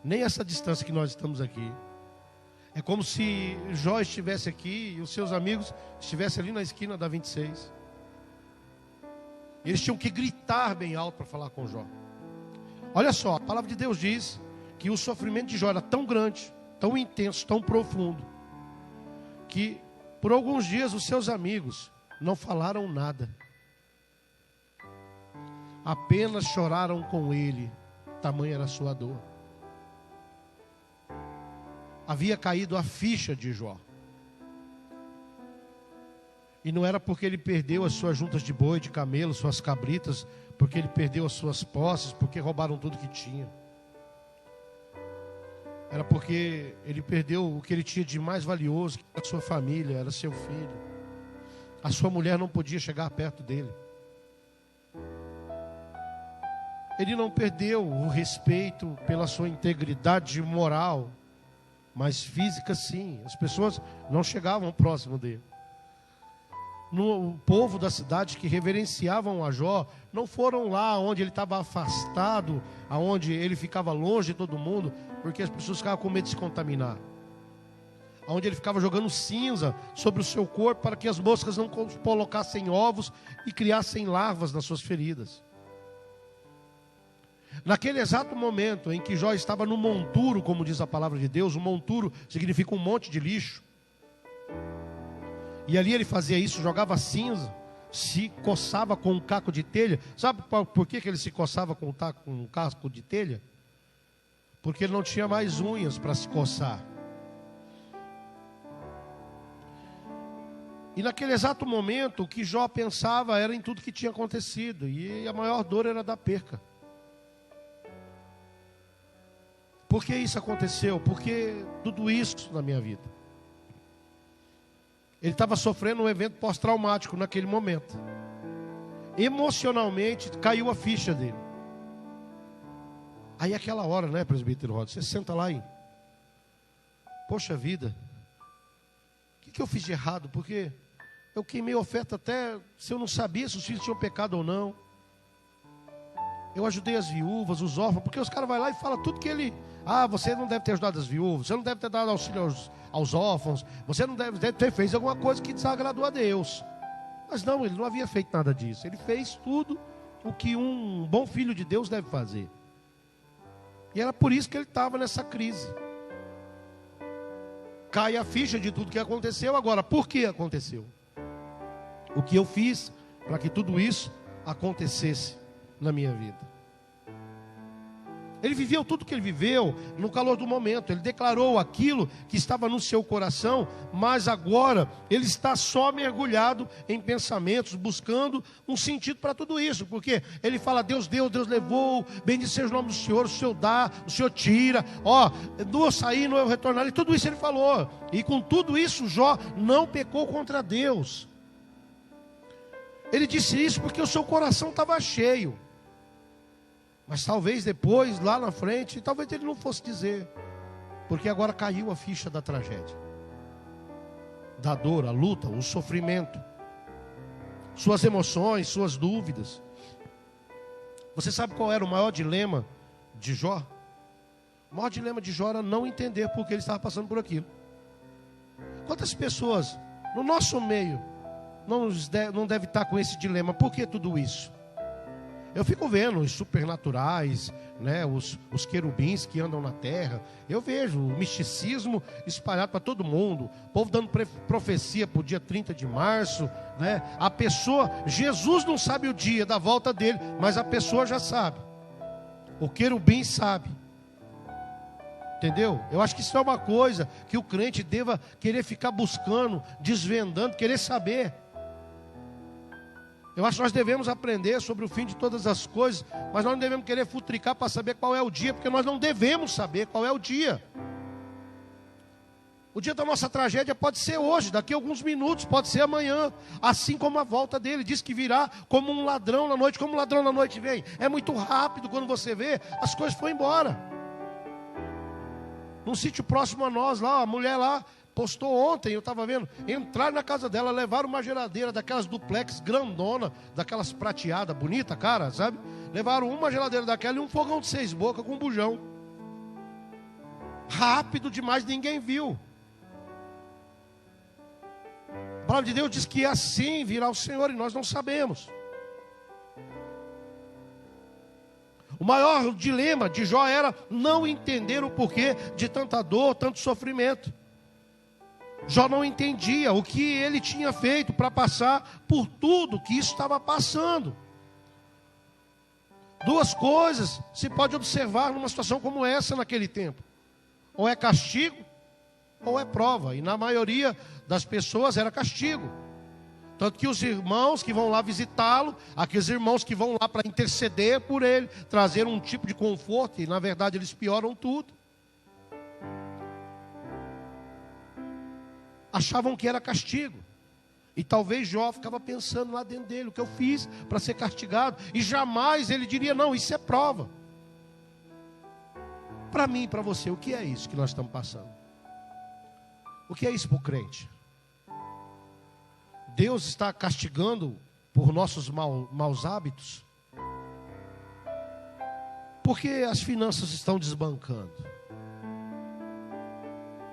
Speaker 1: Nem essa distância que nós estamos aqui. É como se Jó estivesse aqui e os seus amigos estivessem ali na esquina da 26. Eles tinham que gritar bem alto para falar com Jó. Olha só, a palavra de Deus diz que o sofrimento de Jó era tão grande, tão intenso, tão profundo, que por alguns dias os seus amigos não falaram nada. Apenas choraram com ele, tamanha era a sua dor. Havia caído a ficha de Jó. E não era porque ele perdeu as suas juntas de boi, de camelo, suas cabritas, porque ele perdeu as suas posses, porque roubaram tudo que tinha. Era porque ele perdeu o que ele tinha de mais valioso, que era a sua família, era seu filho. A sua mulher não podia chegar perto dele. Ele não perdeu o respeito pela sua integridade moral, mas física sim. As pessoas não chegavam próximo dele. No povo da cidade que reverenciavam a Jó, não foram lá onde ele estava afastado, aonde ele ficava longe de todo mundo, porque as pessoas ficavam com medo de se contaminar. Onde ele ficava jogando cinza sobre o seu corpo para que as moscas não colocassem ovos e criassem larvas nas suas feridas. Naquele exato momento em que Jó estava no monturo, como diz a palavra de Deus, o monturo significa um monte de lixo. E ali ele fazia isso, jogava cinza se coçava com um caco de telha. Sabe por que ele se coçava com um casco de telha? Porque ele não tinha mais unhas para se coçar. E naquele exato momento, o que Jó pensava era em tudo que tinha acontecido. E a maior dor era da perca. Por que isso aconteceu? Por que tudo isso na minha vida? Ele estava sofrendo um evento pós-traumático naquele momento. Emocionalmente, caiu a ficha dele. Aí aquela hora, né, presbítero Roda? Você senta lá e... Poxa vida, o que eu fiz de errado? Porque eu queimei a oferta até se eu não sabia se os filhos tinham pecado ou não. Eu ajudei as viúvas, os órfãos, porque os caras vão lá e falam tudo que ele... Ah, você não deve ter ajudado as viúvas, você não deve ter dado auxílio aos órfãos, você não deve ter feito alguma coisa que desagradou a Deus. Mas não, ele não havia feito nada disso. Ele fez tudo o que um bom filho de Deus deve fazer. E era por isso que ele estava nessa crise. Cai a ficha de tudo que aconteceu. Agora, por que aconteceu? O que eu fiz para que tudo isso acontecesse na minha vida? Ele viveu tudo que ele viveu no calor do momento. Ele declarou aquilo que estava no seu coração, mas agora ele está só mergulhado em pensamentos, buscando um sentido para tudo isso. Porque ele fala, Deus deu, Deus levou, bendito seja o nome do Senhor, o Senhor dá, o Senhor tira. Ó, não eu saí, não eu retornar. E tudo isso ele falou. E com tudo isso, Jó não pecou contra Deus. Ele disse isso porque o seu coração estava cheio. Mas talvez depois, lá na frente, talvez ele não fosse dizer. Porque agora caiu a ficha da tragédia. Da dor, a luta, o sofrimento. Suas emoções, suas dúvidas. Você sabe qual era o maior dilema de Jó? O maior dilema de Jó era não entender por que ele estava passando por aquilo. Quantas pessoas no nosso meio não deve estar com esse dilema? Por que tudo isso? Eu fico vendo os supernaturais, né, os querubins que andam na terra. Eu vejo o misticismo espalhado para todo mundo. O povo dando profecia para o dia 30 de março. Né? A pessoa, Jesus não sabe o dia da volta dele, mas a pessoa já sabe. O querubim sabe. Entendeu? Eu acho que isso é uma coisa que o crente deva querer ficar buscando, desvendando, querer saber. Eu acho que nós devemos aprender sobre o fim de todas as coisas, mas nós não devemos querer futricar para saber qual é o dia, porque nós não devemos saber qual é o dia. O dia da nossa tragédia pode ser hoje, daqui a alguns minutos, pode ser amanhã, assim como a volta dele. Diz que virá como um ladrão na noite. Como um ladrão na noite vem? É muito rápido, quando você vê, as coisas foram embora. Num sítio próximo a nós, lá, a mulher lá, postou ontem, eu estava vendo, entraram na casa dela, levaram uma geladeira daquelas duplex grandona, daquelas prateadas, bonita, cara, sabe? Levaram uma geladeira daquela e um fogão de 6 bocas com um bujão. Rápido demais, ninguém viu. A palavra de Deus diz que assim virá o Senhor e nós não sabemos. O maior dilema de Jó era não entender o porquê de tanta dor, tanto sofrimento. Jó não entendia o que ele tinha feito para passar por tudo que isso estava passando. Duas coisas se pode observar numa situação como essa naquele tempo. Ou é castigo, ou é prova. E na maioria das pessoas era castigo. Tanto que os irmãos que vão lá visitá-lo, aqueles irmãos que vão lá para interceder por ele, trazer um tipo de conforto, e na verdade eles pioram tudo. Achavam que era castigo. E talvez Jó ficava pensando lá dentro dele, o que eu fiz para ser castigado? E jamais ele diria, não, isso é prova. Para mim e para você, o que é isso que nós estamos passando? O que é isso para o crente? Deus está castigando por nossos maus hábitos? Porque as finanças estão desbancando?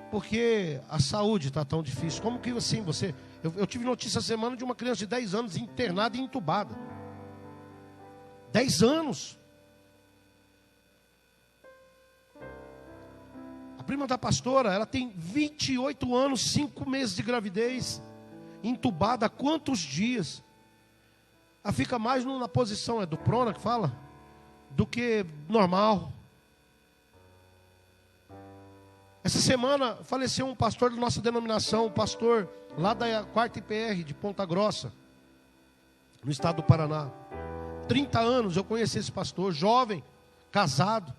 Speaker 1: Porque a saúde está tão difícil? Como que assim você... Eu tive notícia essa semana de uma criança de 10 anos internada e entubada. 10 anos. A prima da pastora, ela tem 28 anos, 5 meses de gravidez. Entubada há quantos dias? Ela fica mais na posição, do prona que fala, do que normal. Essa semana faleceu um pastor da nossa denominação, um pastor lá da 4ª IPR de Ponta Grossa, no estado do Paraná. 30 anos eu conheci esse pastor, jovem, casado,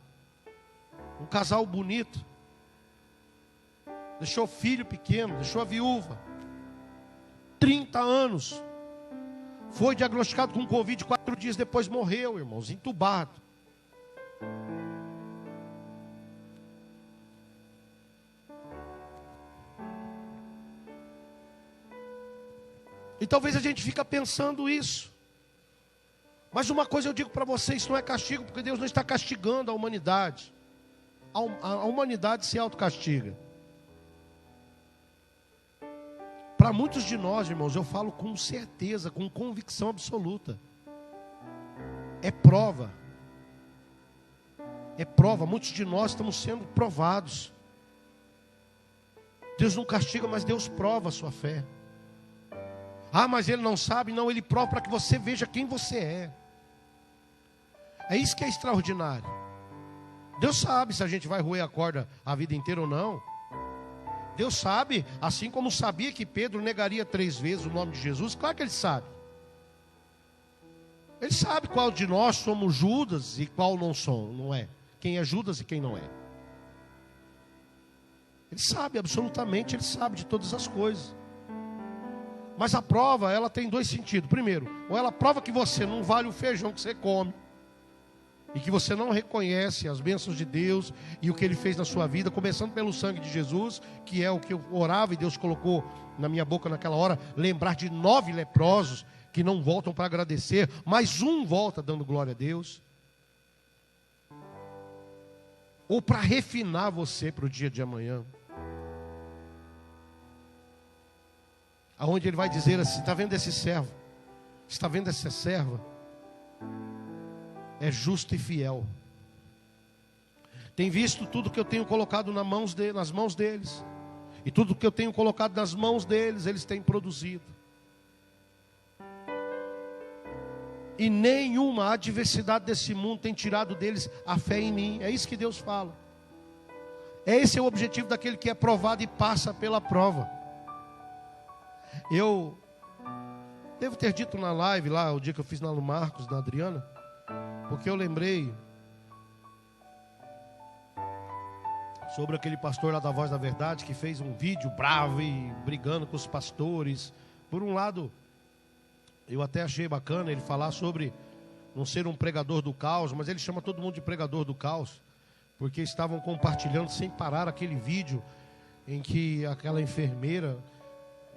Speaker 1: um casal bonito. Deixou filho pequeno, deixou a viúva. 30 anos. Foi diagnosticado com Covid, 4 dias depois morreu, irmãos, entubado. E talvez a gente fique pensando isso. Mas uma coisa eu digo para vocês, isso não é castigo, porque Deus não está castigando a humanidade. A humanidade se autocastiga. Para muitos de nós, irmãos, eu falo com certeza, com convicção absoluta. É prova. É prova. Muitos de nós estamos sendo provados. Deus não castiga, mas Deus prova a sua fé. Ah, mas Ele não sabe. Não, Ele prova para que você veja quem você é. É isso que é extraordinário. Deus sabe se a gente vai roer a corda a vida inteira ou não. Deus sabe, assim como sabia que Pedro negaria 3 vezes o nome de Jesus. Claro que Ele sabe. Ele sabe qual de nós somos Judas e qual não é. Quem é Judas e quem não é. Ele sabe, absolutamente, Ele sabe de todas as coisas. Mas a prova, ela tem 2 sentidos. Primeiro, ou ela prova que você não vale o feijão que você come, e que você não reconhece as bênçãos de Deus e o que Ele fez na sua vida, começando pelo sangue de Jesus, que é o que eu orava e Deus colocou na minha boca naquela hora, lembrar de 9 leprosos que não voltam para agradecer, mas um volta dando glória a Deus. Ou para refinar você para o dia de amanhã. Aonde Ele vai dizer assim, está vendo esse servo? Está vendo essa serva? É justo e fiel. Tem visto tudo que eu tenho colocado nas mãos deles. E tudo que eu tenho colocado nas mãos deles, eles têm produzido. E nenhuma adversidade desse mundo tem tirado deles a fé em mim. É isso que Deus fala. Esse é o objetivo daquele que é provado e passa pela prova. Eu devo ter dito na live lá, o dia que eu fiz lá no Marcos, na Adriana, porque eu lembrei sobre aquele pastor lá da Voz da Verdade, que fez um vídeo bravo e brigando com os pastores. Por um lado, eu até achei bacana ele falar sobre não ser um pregador do caos, mas ele chama todo mundo de pregador do caos, porque estavam compartilhando sem parar aquele vídeo em que aquela enfermeira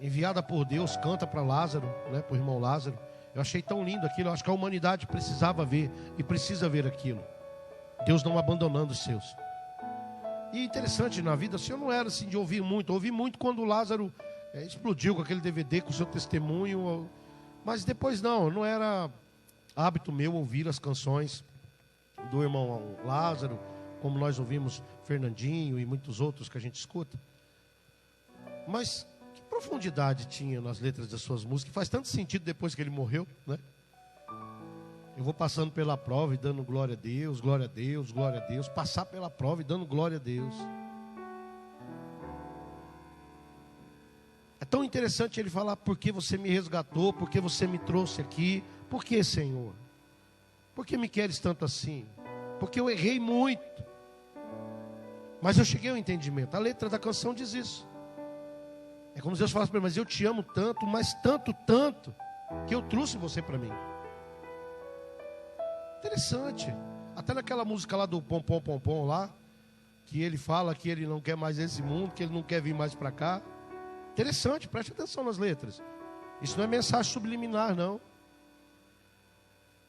Speaker 1: enviada por Deus canta para Lázaro, né, para o irmão Lázaro. Eu achei tão lindo aquilo. Eu acho que a humanidade precisava ver e precisa ver aquilo. Deus não abandonando os seus. E interessante na vida, assim, eu não era assim de ouvir muito. Eu ouvi muito quando Lázaro explodiu com aquele DVD com o seu testemunho. Mas depois não era hábito meu ouvir as canções do irmão Lázaro, como nós ouvimos Fernandinho e muitos outros que a gente escuta. Mas que profundidade tinha nas letras das suas músicas? Faz tanto sentido depois que ele morreu, né? Eu vou passando pela prova e dando glória a Deus, glória a Deus, glória a Deus. Passar pela prova e dando glória a Deus. É tão interessante ele falar: por que você me resgatou, por que você me trouxe aqui. Por que, Senhor? Por que me queres tanto assim? Porque eu errei muito, mas eu cheguei ao entendimento. A letra da canção diz isso. É como se Deus falasse para mim: mas eu te amo tanto, mas tanto, tanto, que eu trouxe você para mim. Interessante. Até naquela música lá do Pom Pom Pom Pom lá, que ele fala que ele não quer mais esse mundo, que ele não quer vir mais para cá. Interessante, preste atenção nas letras. Isso não é mensagem subliminar, não.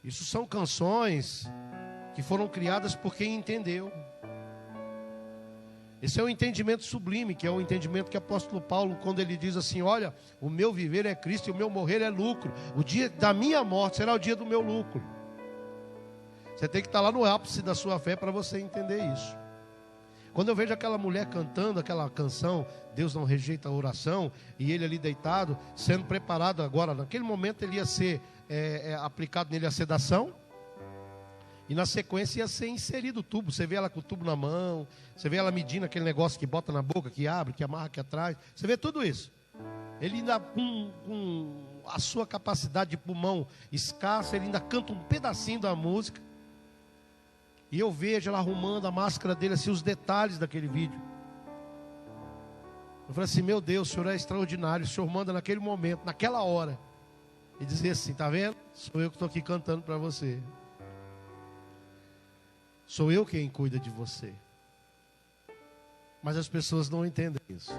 Speaker 1: Isso são canções que foram criadas por quem entendeu. Esse é o entendimento sublime, que é o entendimento que o apóstolo Paulo, quando ele diz assim: olha, o meu viver é Cristo e o meu morrer é lucro. O dia da minha morte será o dia do meu lucro. Você tem que estar lá no ápice da sua fé para você entender isso. Quando eu vejo aquela mulher cantando aquela canção, Deus não rejeita a oração, e ele ali deitado, sendo preparado agora, naquele momento ele ia ser aplicado nele a sedação, e na sequência ia ser inserido o tubo. Você vê ela com o tubo na mão, você vê ela medindo aquele negócio que bota na boca, que abre, que amarra aqui atrás, você vê tudo isso. Ele ainda com a sua capacidade de pulmão escassa, ele ainda canta um pedacinho da música. E eu vejo ela arrumando a máscara dele, assim, os detalhes daquele vídeo. Eu falei assim, meu Deus, o Senhor é extraordinário. O Senhor manda naquele momento, naquela hora, e dizer assim, tá vendo? Sou eu que estou aqui cantando para você. Sou eu quem cuida de você. Mas as pessoas não entendem isso.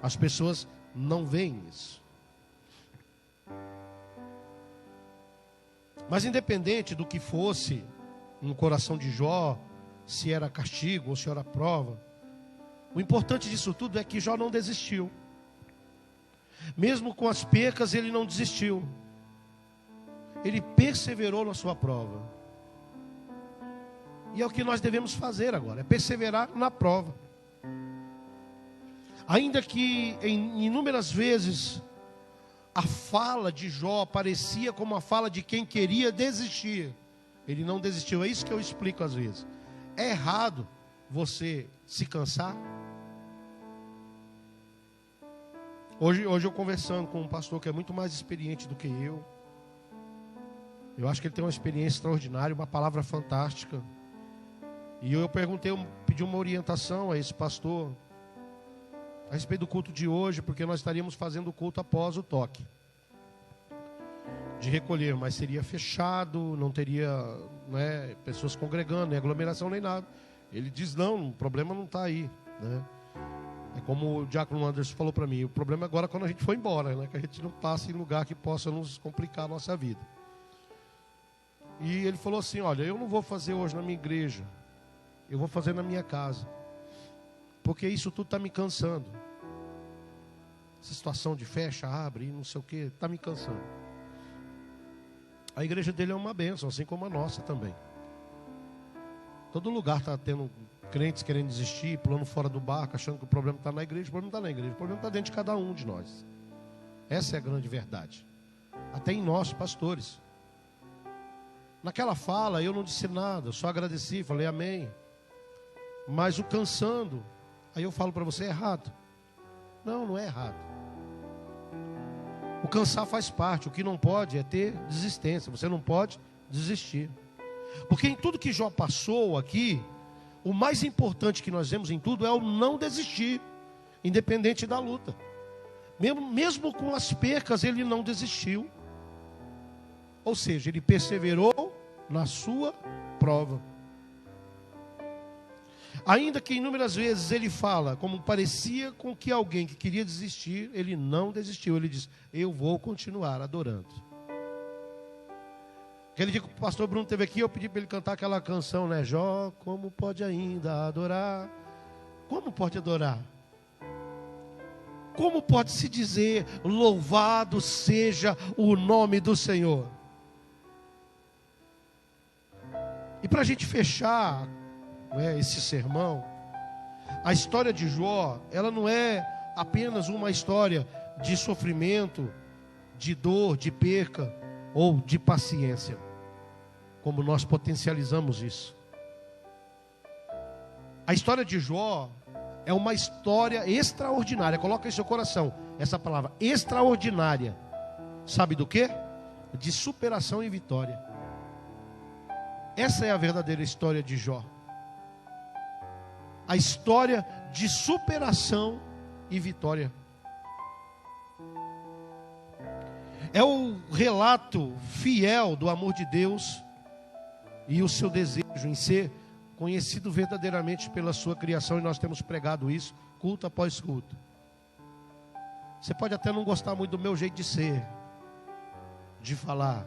Speaker 1: As pessoas não veem isso. Mas independente do que fosse no coração de Jó, se era castigo ou se era prova, o importante disso tudo é que Jó não desistiu. Mesmo com as percas, ele não desistiu. Ele perseverou na sua prova. E é o que nós devemos fazer agora, é perseverar na prova. Ainda que em inúmeras vezes a fala de Jó parecia como a fala de quem queria desistir, ele não desistiu. É isso que eu explico às vezes. É errado você se cansar? Hoje eu conversando com um pastor que é muito mais experiente do que eu acho que ele tem uma experiência extraordinária, uma palavra fantástica. E eu pedi uma orientação a esse pastor a respeito do culto de hoje, porque nós estaríamos fazendo o culto após o toque de recolher, mas seria fechado, não teria, né, pessoas congregando, nem aglomeração, nem nada. Ele diz, não, o problema não está aí, né? É como o diácono Anderson falou para mim, o problema agora é quando a gente for embora, né, que a gente não passe em lugar que possa nos complicar a nossa vida. E ele falou assim, olha, eu não vou fazer hoje na minha igreja, eu vou fazer na minha casa, porque isso tudo está me cansando. Essa situação de fecha, abre, não sei o que, está me cansando. A igreja dele é uma bênção, assim como a nossa também. Todo lugar está tendo crentes querendo desistir, pulando fora do barco, achando que o problema está na igreja. O problema está na igreja, o problema está dentro de cada um de nós. Essa é a grande verdade. Até em nós, pastores. Naquela fala eu não disse nada, eu só agradeci, falei amém. Mas o cansando, aí eu falo para você, é errado. Não, não é errado. O cansar faz parte, o que não pode é ter desistência, você não pode desistir. Porque em tudo que Jó passou aqui, o mais importante que nós vemos em tudo é o não desistir, independente da luta. Mesmo com as percas, ele não desistiu. Ou seja, ele perseverou na sua prova. Ainda que inúmeras vezes ele fala, como parecia com que alguém que queria desistir, ele não desistiu. Ele diz, eu vou continuar adorando. Aquele dia que o pastor Bruno esteve aqui, eu pedi para ele cantar aquela canção, né? Jó, como pode ainda adorar? Como pode adorar? Como pode se dizer, louvado seja o nome do Senhor? E para a gente fechar, né, esse sermão, a história de Jó, ela não é apenas uma história de sofrimento, de dor, de perca ou de paciência, como nós potencializamos isso. A história de Jó é uma história extraordinária. Coloca em seu coração essa palavra, extraordinária. Sabe do quê? De superação e vitória. Essa é a verdadeira história de Jó. A história de superação e vitória. É o relato fiel do amor de Deus e o seu desejo em ser conhecido verdadeiramente pela sua criação. E nós temos pregado isso, culto após culto. Você pode até não gostar muito do meu jeito de ser, de falar.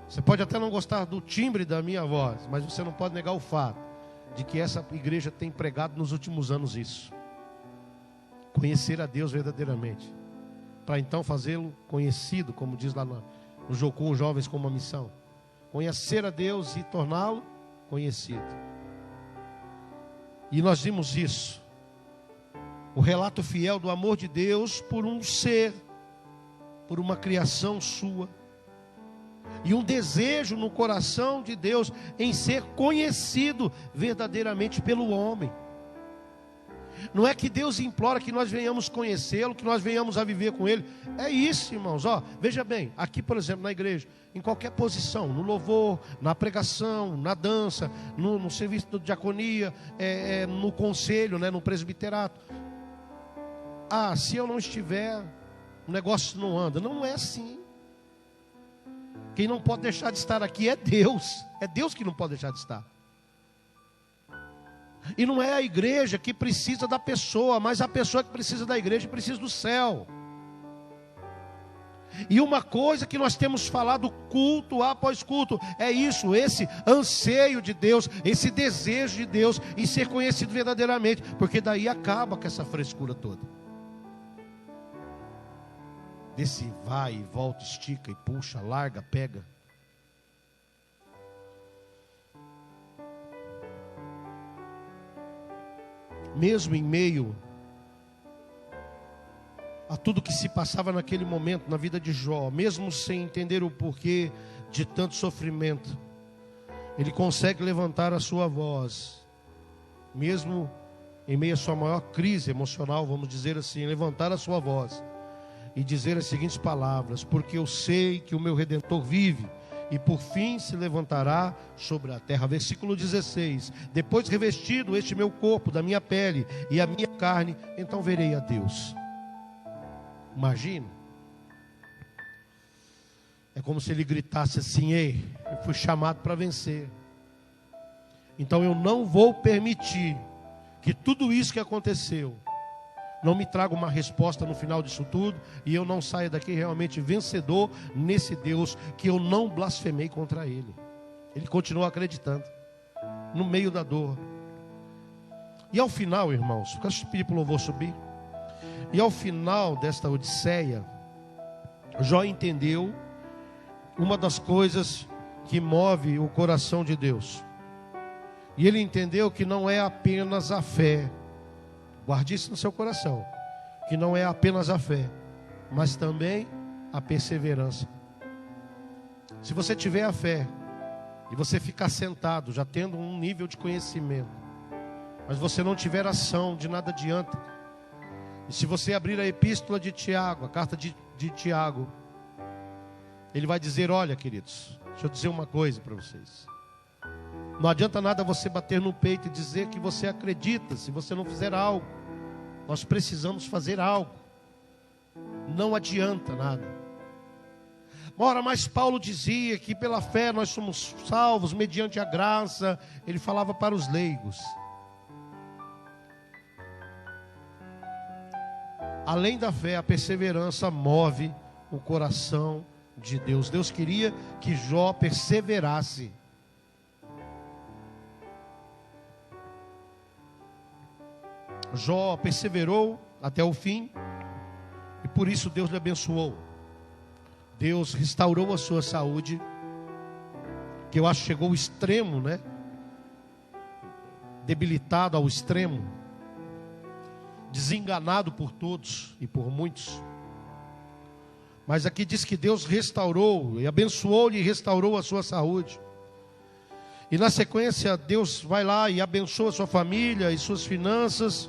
Speaker 1: Você pode até não gostar do timbre da minha voz, mas você não pode negar o fato de que essa igreja tem pregado nos últimos anos isso. Conhecer a Deus verdadeiramente, para então fazê-lo conhecido, como diz lá no Jocum, os jovens com uma missão. Conhecer a Deus e torná-lo conhecido. E nós vimos isso. O relato fiel do amor de Deus por um ser, por uma criação sua. E um desejo no coração de Deus em ser conhecido verdadeiramente pelo homem. Não é que Deus implora que nós venhamos conhecê-lo, que nós venhamos a viver com Ele. É isso, irmãos. Veja bem, aqui por exemplo na igreja, em qualquer posição, no louvor, na pregação, na dança, no serviço de diaconia, no conselho, no presbiterato. Se eu não estiver, o negócio não anda. Não é assim. Quem não pode deixar de estar aqui é Deus. É Deus que não pode deixar de estar. E não é a igreja que precisa da pessoa, mas a pessoa que precisa da igreja precisa do céu. E uma coisa que nós temos falado culto após culto, é isso, esse anseio de Deus, esse desejo de Deus em ser conhecido verdadeiramente, porque daí acaba com essa frescura toda. Desse vai e volta, estica e puxa, larga, pega. Mesmo em meio a tudo que se passava naquele momento na vida de Jó, mesmo sem entender o porquê de tanto sofrimento, ele consegue levantar a sua voz, mesmo em meio à sua maior crise emocional, vamos dizer assim, levantar a sua voz e dizer as seguintes palavras: porque eu sei que o meu Redentor vive, e por fim se levantará sobre a terra. Versículo 16: depois revestido este meu corpo da minha pele e a minha carne, então verei a Deus. Imagina. É como se ele gritasse assim: ei, eu fui chamado para vencer. Então eu não vou permitir que tudo isso que aconteceu não me traga uma resposta no final disso tudo, e eu não saia daqui realmente vencedor nesse Deus que eu não blasfemei contra Ele. Ele continuou acreditando, no meio da dor. E ao final, irmãos, posso pedir para o louvor subir? E ao final desta odisseia, Jó entendeu uma das coisas que move o coração de Deus. E ele entendeu que não é apenas a fé. Guarde isso no seu coração, que não é apenas a fé, mas também a perseverança. Se você tiver a fé e você ficar sentado, já tendo um nível de conhecimento, mas você não tiver ação, de nada adianta. E se você abrir a epístola de Tiago, a carta de Tiago, ele vai dizer: olha, queridos, deixa eu dizer uma coisa para vocês. Não adianta nada você bater no peito e dizer que você acredita, se você não fizer algo. Nós precisamos fazer algo. Não adianta nada. Ora, mas Paulo dizia que pela fé nós somos salvos, mediante a graça. Ele falava para os leigos. Além da fé, a perseverança move o coração de Deus. Deus queria que Jó perseverasse. Jó perseverou até o fim, e por isso Deus lhe abençoou. Deus restaurou a sua saúde, que eu acho que chegou ao extremo, né? Debilitado ao extremo, desenganado por todos e por muitos. Mas aqui diz que Deus restaurou e abençoou-lhe e restaurou a sua saúde. E na sequência Deus vai lá e abençoa a sua família e suas finanças.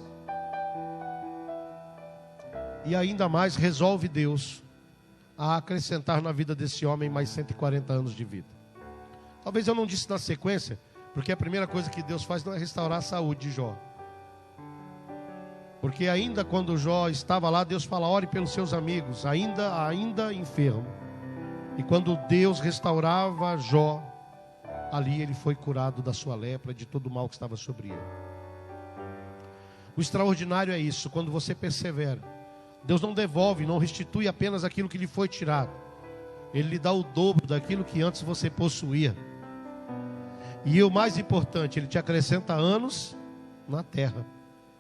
Speaker 1: E ainda mais resolve Deus a acrescentar na vida desse homem mais 140 anos de vida. Talvez eu não disse na sequência, porque a primeira coisa que Deus faz não é restaurar a saúde de Jó. Porque ainda quando Jó estava lá, Deus fala: ore pelos seus amigos, ainda enfermo. E quando Deus restaurava Jó, ali ele foi curado da sua lepra, de todo o mal que estava sobre ele. O extraordinário é isso: quando você persevera, Deus não devolve, não restitui apenas aquilo que lhe foi tirado. Ele lhe dá o dobro daquilo que antes você possuía. E o mais importante, Ele te acrescenta anos na terra.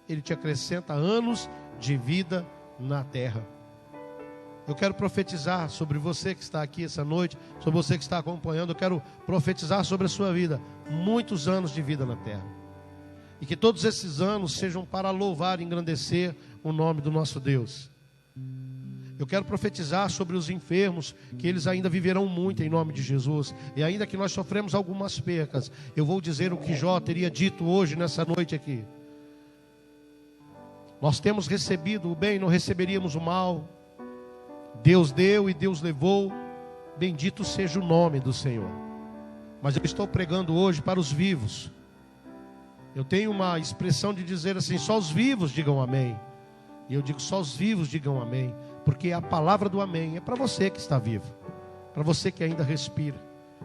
Speaker 1: Ele te acrescenta anos de vida na terra. Eu quero profetizar sobre você que está aqui essa noite, sobre você que está acompanhando. Eu quero profetizar sobre a sua vida muitos anos de vida na terra. E que todos esses anos sejam para louvar e engrandecer o nome do nosso Deus. Eu quero profetizar sobre os enfermos, que eles ainda viverão muito em nome de Jesus. E ainda que nós sofremos algumas percas, eu vou dizer o que Jó teria dito hoje, nessa noite aqui. Nós temos recebido o bem, não receberíamos o mal. Deus deu e Deus levou. Bendito seja o nome do Senhor. Mas eu estou pregando hoje para os vivos. Eu tenho uma expressão de dizer assim: só os vivos digam amém. E eu digo: só os vivos digam amém. Porque a palavra do amém é para você que está vivo, para você que ainda respira,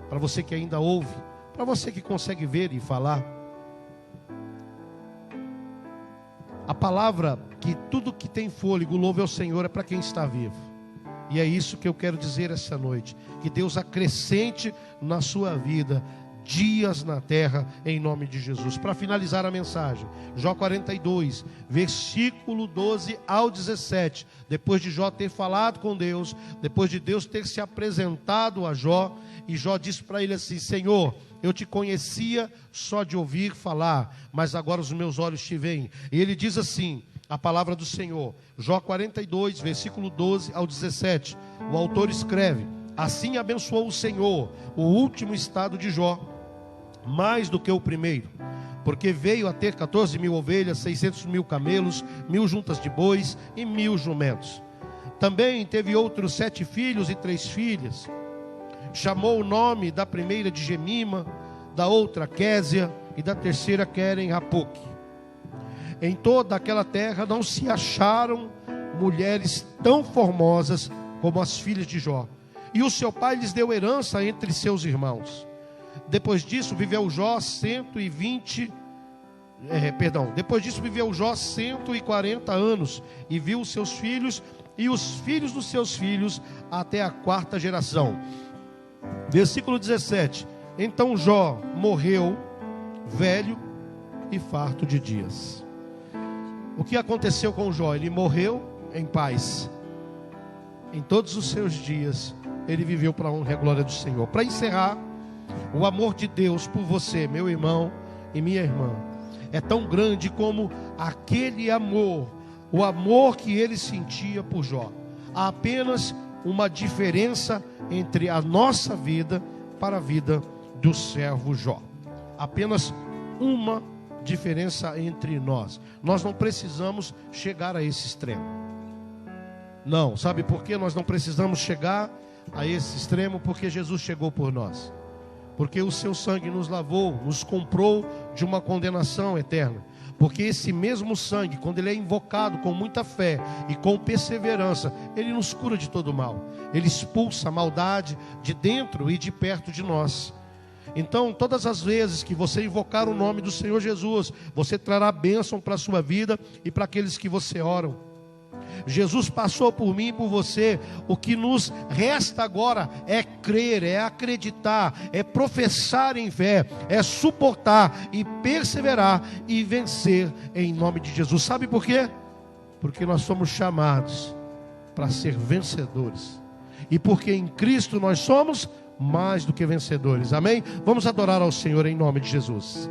Speaker 1: para você que ainda ouve, para você que consegue ver e falar. A palavra que tudo que tem fôlego louve ao Senhor é para quem está vivo. E é isso que eu quero dizer essa noite. Que Deus acrescente na sua vida dias na terra, em nome de Jesus. Para finalizar a mensagem, Jó 42, versículo 12 ao 17. Depois de Jó ter falado com Deus, depois de Deus ter se apresentado a Jó, e Jó disse para ele assim: Senhor, eu te conhecia só de ouvir falar, mas agora os meus olhos te veem. E ele diz assim, a palavra do Senhor, Jó 42, versículo 12 ao 17. O autor escreve: assim abençoou o Senhor o último estado de Jó, mais do que o primeiro, porque veio a ter 14.000 ovelhas, 600.000 camelos, 1.000 juntas de bois e 1.000 jumentos. Também teve outros 7 filhos e 3 filhas. Chamou o nome da primeira de Gemima, da outra Késia e da terceira Queren-Hapuque. Em toda aquela terra não se acharam mulheres tão formosas como as filhas de Jó. E o seu pai lhes deu herança entre seus irmãos. Depois disso viveu Jó 140 anos e viu os seus filhos e os filhos dos seus filhos até a 4ª geração. Versículo 17. Então Jó morreu velho e farto de dias. O que aconteceu com Jó? Ele morreu em paz. Em todos os seus dias ele viveu para a honra e a glória do Senhor. Para encerrar, o amor de Deus por você, meu irmão e minha irmã, é tão grande como aquele amor, o amor que ele sentia por Jó. Há apenas uma diferença entre a nossa vida para a vida do servo Jó. Apenas uma diferença entre nós. Nós não precisamos chegar a esse extremo. Não, sabe por que nós não precisamos chegar a esse extremo? Porque Jesus chegou por nós. Porque o seu sangue nos lavou, nos comprou de uma condenação eterna. Porque esse mesmo sangue, quando ele é invocado com muita fé e com perseverança, ele nos cura de todo mal. Ele expulsa a maldade de dentro e de perto de nós. Então, todas as vezes que você invocar o nome do Senhor Jesus, você trará bênção para a sua vida e para aqueles que você oram. Jesus passou por mim e por você. O que nos resta agora é crer, é acreditar, é professar em fé, é suportar e perseverar e vencer em nome de Jesus. Sabe por quê? Porque nós somos chamados para ser vencedores, e porque em Cristo nós somos mais do que vencedores. Amém? Vamos adorar ao Senhor em nome de Jesus.